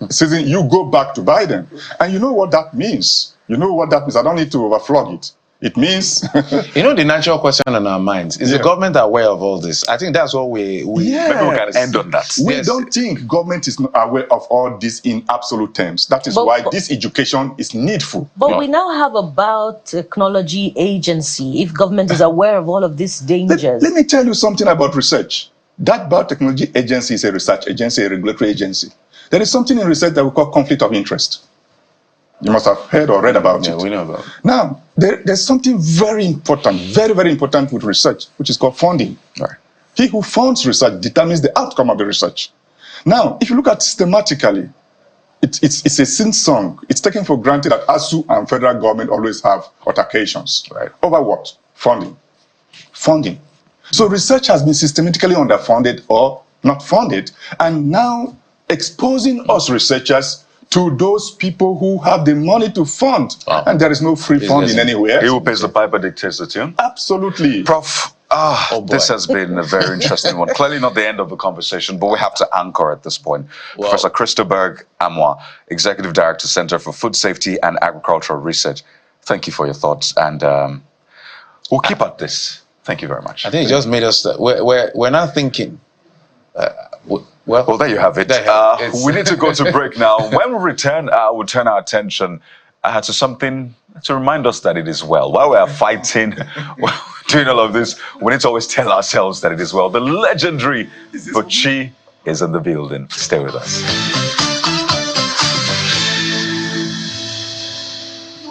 season you go back to buy them. And you know what that means? I don't need to overflog it. It means... the natural question on our minds, is the government aware of all this? I think that's what we can end on that. We don't think government is not aware of all this in absolute terms. That is why this education is needful. But we now have a biotechnology agency, if government is aware of all of these dangers. Let me tell you something about research. That biotechnology agency is a research agency, a regulatory agency. There is something in research that we call conflict of interest. You must have heard or read about it. Yeah, we know about it. Now, there's something very important, very, very important with research, which is called funding. Right. He who funds research determines the outcome of the research. Now, if you look at systematically, it's a sin song. It's taken for granted that ASU and federal government always have altercations. Right. Over what? Funding. Funding. So research has been systematically underfunded or not funded, and now exposing us researchers to those people who have the money to fund. Wow. And there is no free funding anywhere. He who pays the piper dictates the tune. Absolutely. Prof, this has been a very interesting one. Clearly not the end of the conversation, but we have to anchor at this point. Wow. Professor Christopher Amwa, Executive Director, Center for Food Safety and Agricultural Research. Thank you for your thoughts, and we'll keep at this. Thank you very much. I think it just made us, we're not thinking. Well, there you have it. We need to go to break now. When we return, we'll turn our attention to something to remind us that it is well. While we are fighting, doing all of this, we need to always tell ourselves that it is well. The legendary Buchi is in the building. Stay with us.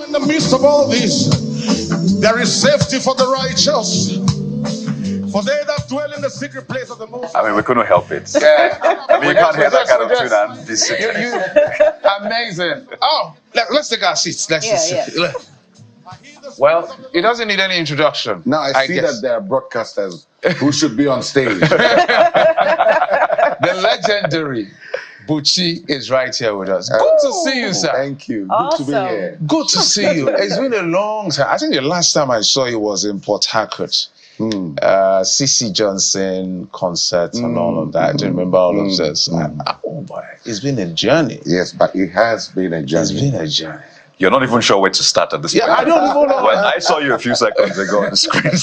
In the midst of all this, there is safety for the righteous. For they that dwell in the secret place of the Most. I mean, we couldn't help it. Yeah. I mean, you can't hear that kind of tune and be sitting. Amazing. Oh, let's take our seats. Let's sit. Yeah. Well, it doesn't need any introduction. Now I see guess. that there are broadcasters who should be on stage. The legendary Buchi is right here with us. Good to see you, sir. Thank you. Awesome. Good to be here. Good to see you. It's been a long time. I think the last time I saw you was in Port Harcourt. CC Johnson concerts and all of that. Do you remember all of this? Oh boy, it's been a journey. Yes, but it has been a journey. It's been a journey. You're not even sure where to start at this point. Yeah, I don't even know. Well, I saw you a few seconds ago on the screen.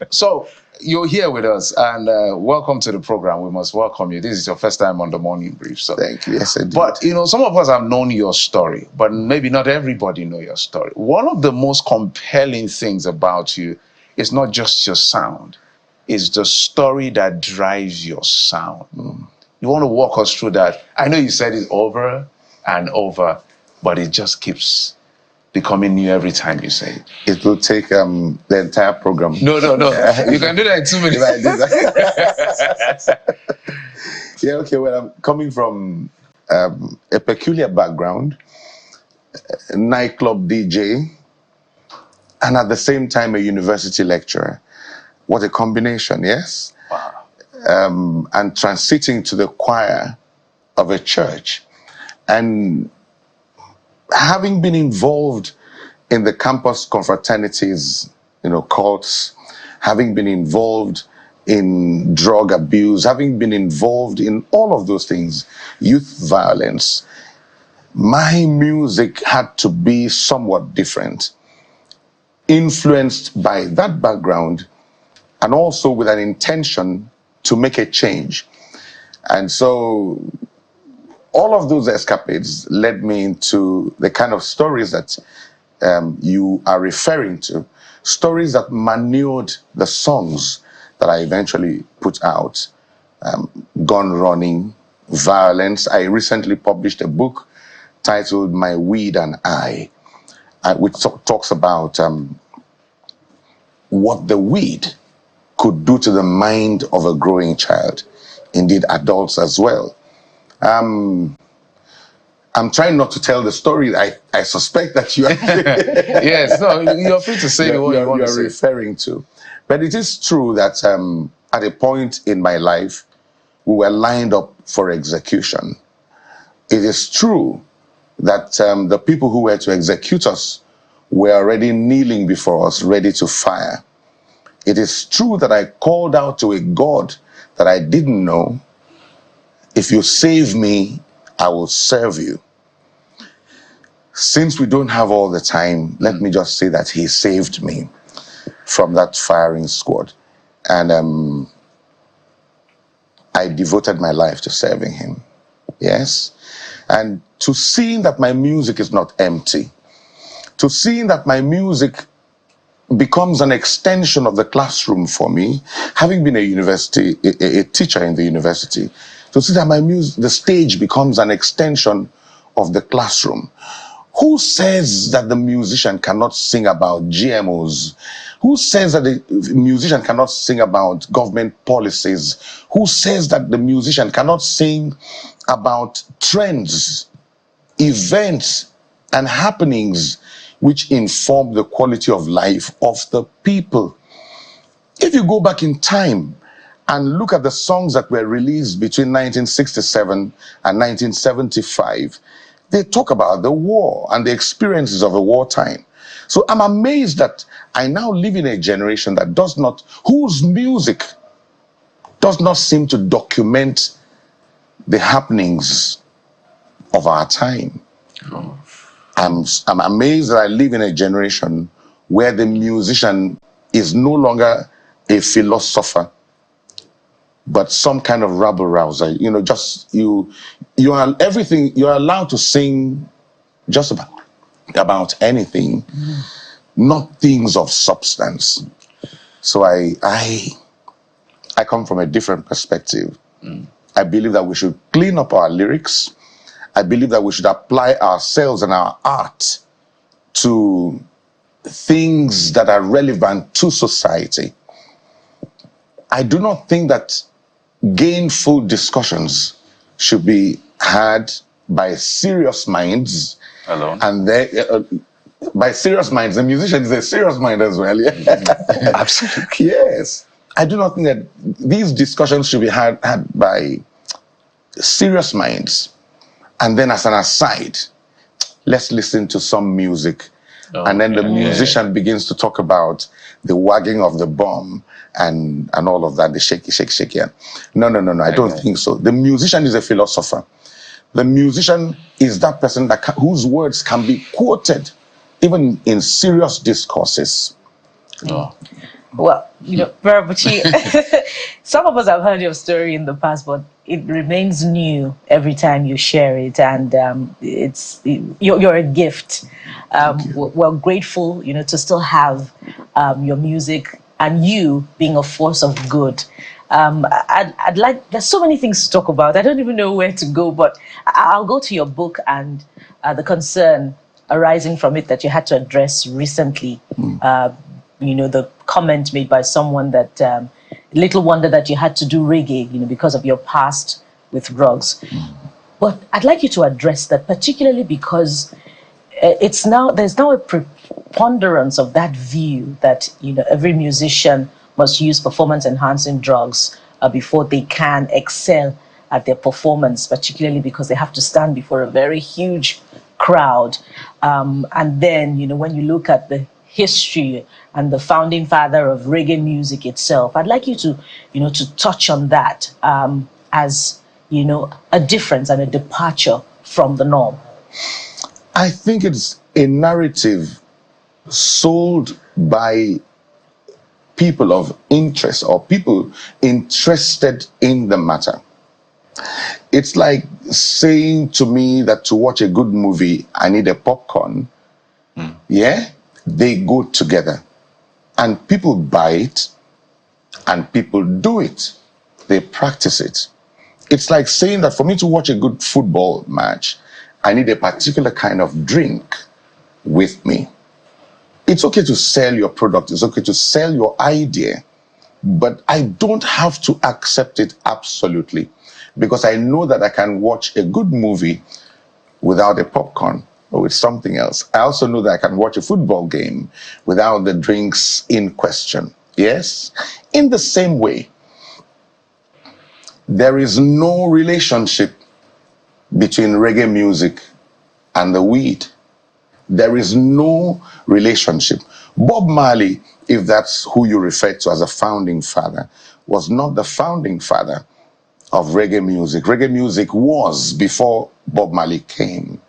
So you're here with us, and welcome to the program. We must welcome you. This is your first time on the morning brief. So Thank you. Yes, indeed. But some of us have known your story, but maybe not everybody know your story. One of the most compelling things about you is not just your sound; it's the story that drives your sound. You want to walk us through that? I know you said it over and over, but it just keeps becoming new every time you say it. It will take the entire program. No. You can do that in 2 minutes. If I did that. Yeah, okay. Well, I'm coming from a peculiar background, a nightclub DJ, and at the same time a university lecturer. What a combination, yes? Wow. And transiting to the choir of a church. And having been involved in the campus confraternities, cults, having been involved in drug abuse, having been involved in all of those things, youth violence, my music had to be somewhat different, influenced by that background and also with an intention to make a change. And so all of those escapades led me into the kind of stories that you are referring to, stories that manured the songs that I eventually put out. Gun running, violence. I recently published a book titled My Weed and I, which talks about what the weed could do to the mind of a growing child, indeed adults as well. I'm trying not to tell the story. I suspect that you are Yes, no, you're free to say what you want to say. referring to. But it is true that at a point in my life, we were lined up for execution. It is true that the people who were to execute us were already kneeling before us, ready to fire. It is true that I called out to a God that I didn't know. If you save me, I will serve you. Since we don't have all the time, let me just say that he saved me from that firing squad. And I devoted my life to serving him. Yes? And to seeing that my music is not empty. To seeing that my music becomes an extension of the classroom for me, having been a teacher in the university, to see that the stage becomes an extension of the classroom. Who says that the musician cannot sing about GMOs? Who says that the musician cannot sing about government policies? Who says that the musician cannot sing about trends, events, and happenings which inform the quality of life of the people? If you go back in time and look at the songs that were released between 1967 and 1975, they talk about the war and the experiences of the wartime. So I'm amazed that I now live in a generation that whose music does not seem to document the happenings of our time. I'm amazed that I live in a generation where the musician is no longer a philosopher, but some kind of rabble rouser. You know, you are everything. You are allowed to sing just about anything, not things of substance. So I come from a different perspective. I believe that we should clean up our lyrics. I believe that we should apply ourselves and our art to things that are relevant to society. I do not think that gainful discussions should be had by serious minds alone. And by serious minds, the musician is a serious mind as well. Yeah? Absolutely. Yes. I do not think that these discussions should be had by serious minds. And then as an aside, let's listen to some music. And then the musician begins to talk about the wagging of the bum and all of that, the shaky, shaky, shaky. No, I don't think so. The musician is a philosopher. The musician is that person whose words can be quoted even in serious discourses. Well, Brother Buchi, some of us have heard your story in the past, but it remains new every time you share it, and you're a gift. We're grateful, to still have your music and you being a force of good. I'd like. There's so many things to talk about. I don't even know where to go, but I'll go to your book and the concern arising from it that you had to address recently. The comment made by someone that little wonder that you had to do reggae, because of your past with drugs. But I'd like you to address that, particularly because there's now a preponderance of that view that every musician must use performance-enhancing drugs before they can excel at their performance, particularly because they have to stand before a very huge crowd. And then, when you look at the history and the founding father of reggae music itself, I'd like you to, to touch on that as, a difference and a departure from the norm. I think it's a narrative sold by people of interest or people interested in the matter. It's like saying to me that to watch a good movie, I need a popcorn. Yeah, they go together. And people buy it and people do it. They practice it. It's like saying that for me to watch a good football match, I need a particular kind of drink with me. It's okay to sell your product. It's okay to sell your idea. But I don't have to accept it absolutely, because I know that I can watch a good movie without a popcorn or with something else. I also know that I can watch a football game without the drinks in question. Yes? In the same way, there is no relationship between reggae music and the weed. There is no relationship. Bob Marley, if that's who you refer to as a founding father, was not the founding father of reggae music. Reggae music was before Bob Marley came.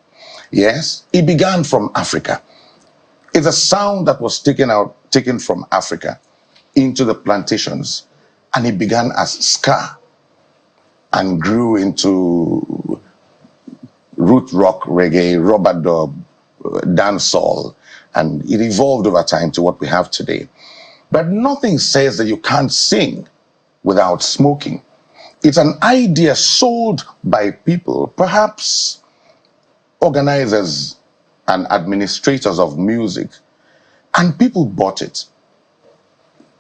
Yes, it began from Africa. It's a sound that was taken from Africa into the plantations, and it began as ska and grew into root rock reggae, rubber dub, dancehall, and it evolved over time to what we have today. But nothing says that you can't sing without smoking. It's an idea sold by people, perhaps organizers and administrators of music, and people bought it.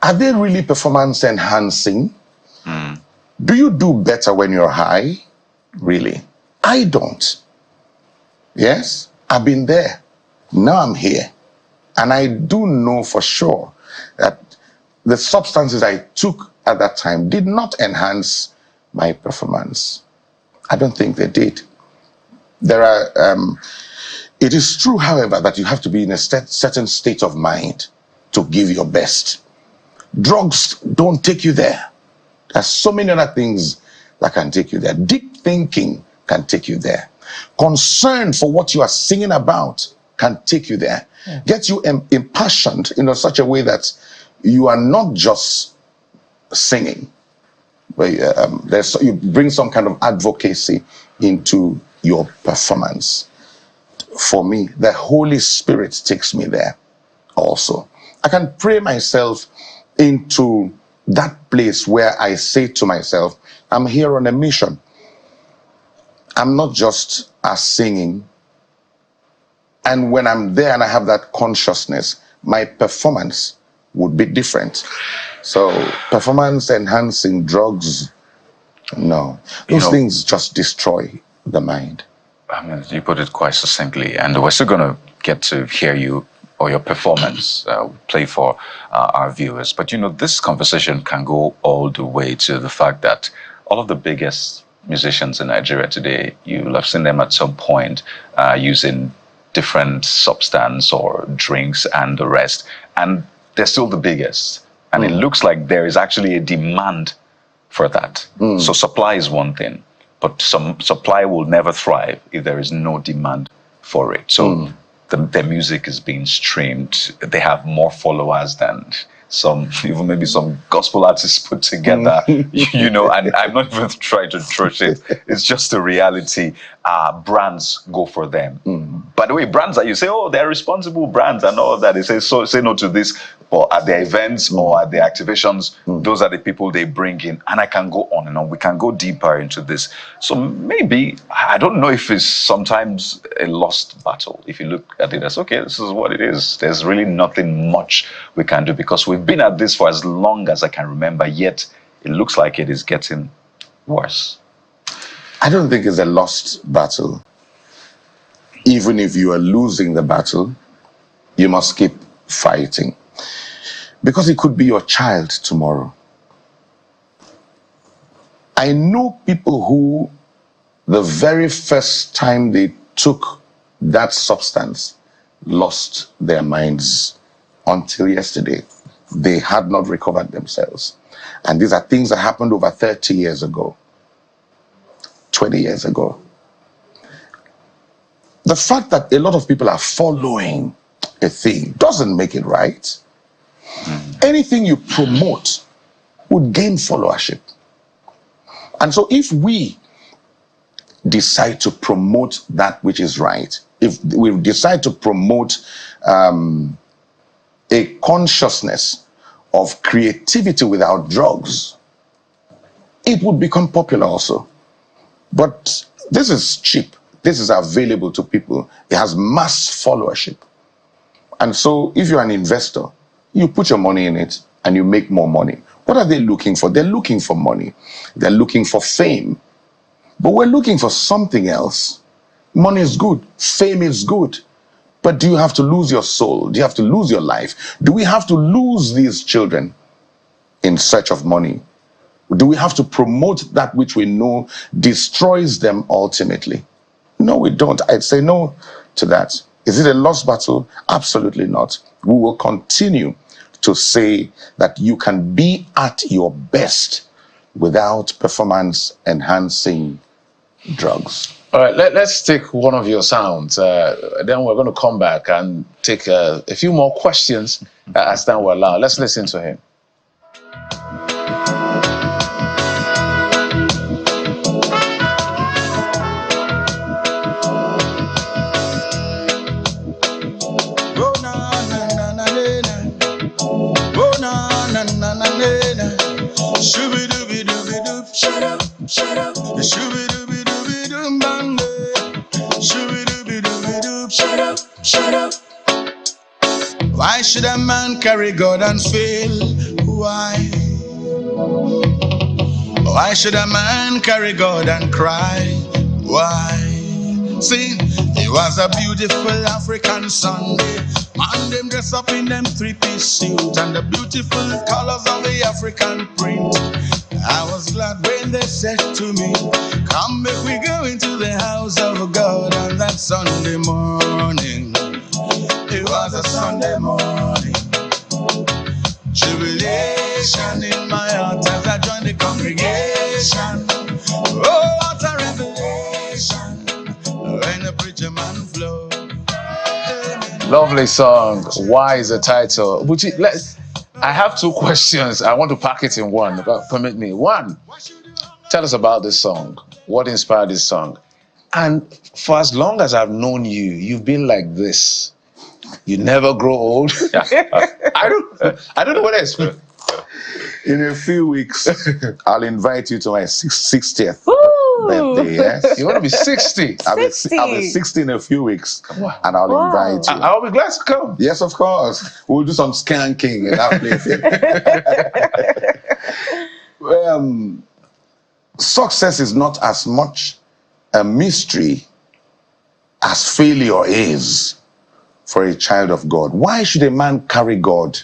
Are they really performance enhancing? Do you do better when you're high? Really? I don't. Yes, I've been there. Now I'm here. And I do know for sure that the substances I took at that time did not enhance my performance. I don't think they did. It is true, however, that you have to be in a certain state of mind to give your best. Drugs don't take you there. There's so many other things that can take you there. Deep thinking can take you there. Concern for what you are singing about can take you there. Get you impassioned in such a way that you are not just singing, but you bring some kind of advocacy into your performance. For me, the Holy Spirit takes me there also. I can pray myself into that place where I say to myself, I'm here on a mission. I'm not just singing. And when I'm there and I have that consciousness, my performance would be different. So performance enhancing drugs, no. Those things just destroy the mind. I mean, you put it quite succinctly, and we're still going to get to hear you or your performance play for our viewers. But, this conversation can go all the way to the fact that all of the biggest musicians in Nigeria today, you'll have seen them at some point using different substance or drinks and the rest, and they're still the biggest. And it looks like there is actually a demand for that. So supply is one thing, but some supply will never thrive if there is no demand for it. So their music is being streamed. They have more followers than even maybe some gospel artists put together, and I'm not even trying to trash it. It's just a reality. Brands go for them. By the way, brands that you say, they're responsible brands and all that, they say no to this, or at their events or at their activations, those are the people they bring in. And I can go on and on. We can go deeper into this. So maybe, I don't know if it's sometimes a lost battle. If you look at it as, okay, this is what it is. There's really nothing much we can do because we've been at this for as long as I can remember, yet it looks like it is getting worse. I don't think it's a lost battle. Even if you are losing the battle, you must keep fighting. Because it could be your child tomorrow. I know people who, the very first time they took that substance, lost their minds until yesterday. They had not recovered themselves. And these are things that happened over 30 years ago, 20 years ago. The fact that a lot of people are following a thing doesn't make it right. Anything you promote would gain followership. And so if we decide to promote that which is right, if we decide to promote a consciousness of creativity without drugs, it would become popular also. But this is cheap. This is available to people. It has mass followership. And so if you're an investor, you put your money in it and you make more money. What are they looking for? They're looking for money. They're looking for fame. But we're looking for something else. Money is good. Fame is good. But do you have to lose your soul? Do you have to lose your life? Do we have to lose these children in search of money? Do we have to promote that which we know destroys them ultimately? No, we don't. I'd say no to that. Is it a lost battle? Absolutely not. We will continue to say that you can be at your best without performance enhancing drugs. All right, let's take one of your sounds. Then we're going to come back and take a few more questions as time will allow. Let's listen to him. Oh, nah. Shooby-dooby-dooby-doo, shut up, shut up. Shooby-dooby-dooby-doo, bang. Shooby-dooby-dooby-doo, shut up, shut up. Why should a man carry God and fail? Why? Why should a man carry God and cry? Why? See, it was a beautiful African Sunday. Man, them dress up in them three-piece suit and the beautiful colors of the African print. I was glad when they said to me, come if we go into the house of God on that Sunday morning. It was a Sunday morning. Jubilation in my heart as I joined the congregation. Oh, what a revelation when the preacher man flow. Lovely song. Why is the title? Buchi, I have two questions. I want to pack it in one. But permit me. One, tell us about this song. What inspired this song? And for as long as I've known you, you've been like this. You never grow old. I don't know what else. In a few weeks, I'll invite you to my 60th birthday. Yes, you want to be 60? I'll be 60 in a few weeks, and I'll invite you. I'll be glad to come. Yes, of course. We'll do some skanking in that place. Success is not as much a mystery as failure is for a child of God. Why should a man carry God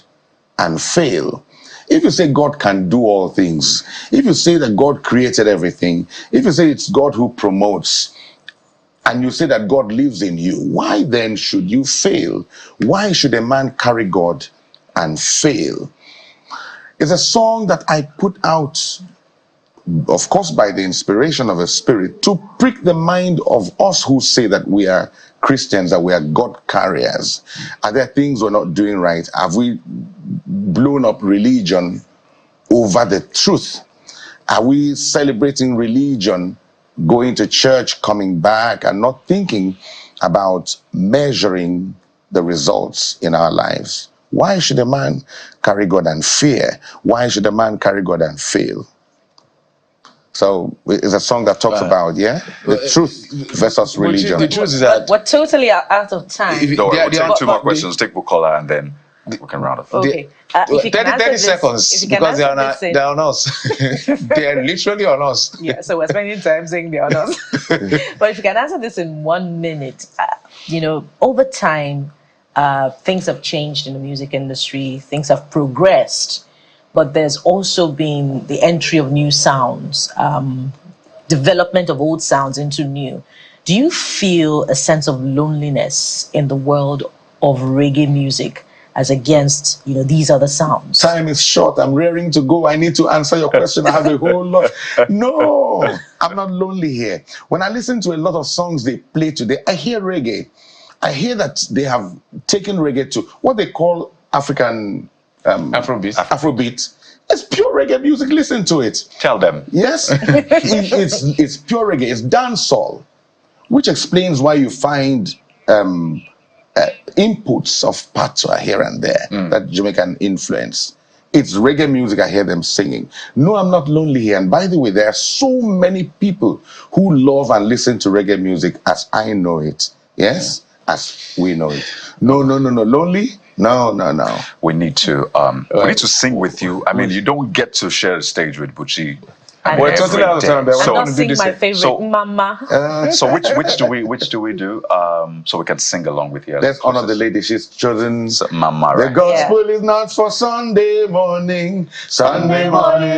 and fail? If you say God can do all things, if you say that God created everything, if you say it's God who promotes, and you say that God lives in you, why then should you fail? Why should a man carry God and fail? It's a song that I put out, of course, by the inspiration of the Spirit, to prick the mind of us who say that we are Christians, that we are God carriers. Are there things we're not doing right? Have we blown up religion over the truth? Are we celebrating religion, going to church, coming back, and not thinking about measuring the results in our lives? Why should a man carry God and fear? Why should a man carry God and fail? So it's a song that talks about, the truth versus religion. The truth is that we're totally out of time. We'll take two more questions. Take Bukola and then we can round up. Okay. If you can 30 seconds, because they're on us. They're literally on us. Yeah, so we're spending time saying they're on us. But if you can answer this in 1 minute, over time, things have changed in the music industry. Things have progressed. But there's also been the entry of new sounds, development of old sounds into new. Do you feel a sense of loneliness in the world of reggae music as against, these other sounds? Time is short. I'm raring to go. I need to answer your question. I have a whole lot. No, I'm not lonely here. When I listen to a lot of songs they play today, I hear reggae. I hear that they have taken reggae to what they call African... Afrobeat. It's pure reggae music. Listen to it. Tell them. Yes, it's pure reggae. It's dancehall, which explains why you find inputs of patois here and there, that Jamaican influence. It's reggae music. I hear them singing. No, I'm not lonely here. And by the way, there are so many people who love and listen to reggae music as I know it. Yes, as we know it. No. Lonely? No. We need to sing with you. I mean, you don't get to share the stage with Buchi. We're totally out of time. I'm not singing my favorite, Mama. So which do we do? So we can sing along with you. Let's honor the lady. She's chosen Mama. The gospel is not for Sunday morning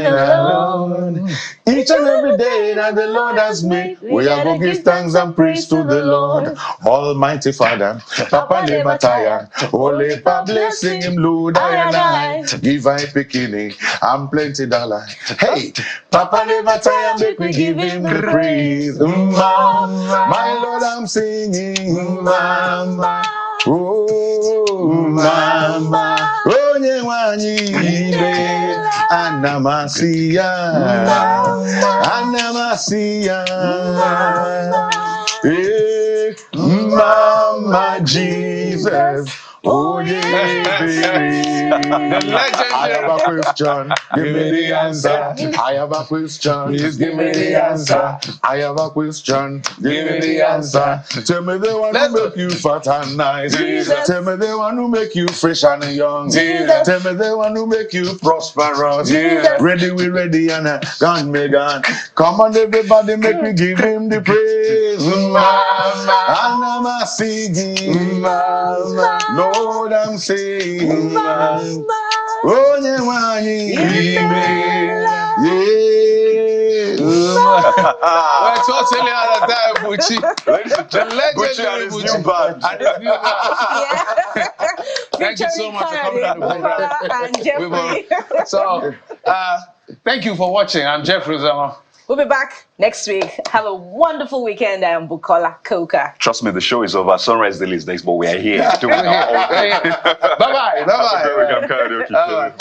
alone. Each and every day that the Lord has made, we are going to give thanks and praise to the Lord. Almighty Father, Papa never tire. Holy Pa blessing him, Lord, I give I bikini and plenty dollar. Hey, Papa never tire, make we give him the praise. My Lord, I'm singing, Mama. Oh, Mama. Oh, Nyewanyile. Anamasia. Hey, Mama Jesus. Oh, yeah, The legendary. I have a question. Give me the answer. I have a question. Please give me the answer. I have a question. Give me the answer. Tell me the one who make you fat and nice. Jesus. Tell me the one who make you fresh and young. Jesus. Tell me the one who make you prosperous. Jesus. Ready, we ready, and gone, me gone. Come on, everybody, make me give him the praise. Mama. And I'm a singing. Mama. Lord, I'm saying. Mama. Oh, yeah, why? We're totally out of time, Buchi. The legendary Buchi and his new band. And his new band. Yeah. Thank you so much for coming on the program. And Jeffrey. So, thank you for watching. I'm Jeffrey Zama. We'll be back next week. Have a wonderful weekend. I am Bukola Coca. Trust me, the show is over. Sunrise Daily is next, but we are here. Bye-bye. Bye-bye. Bye.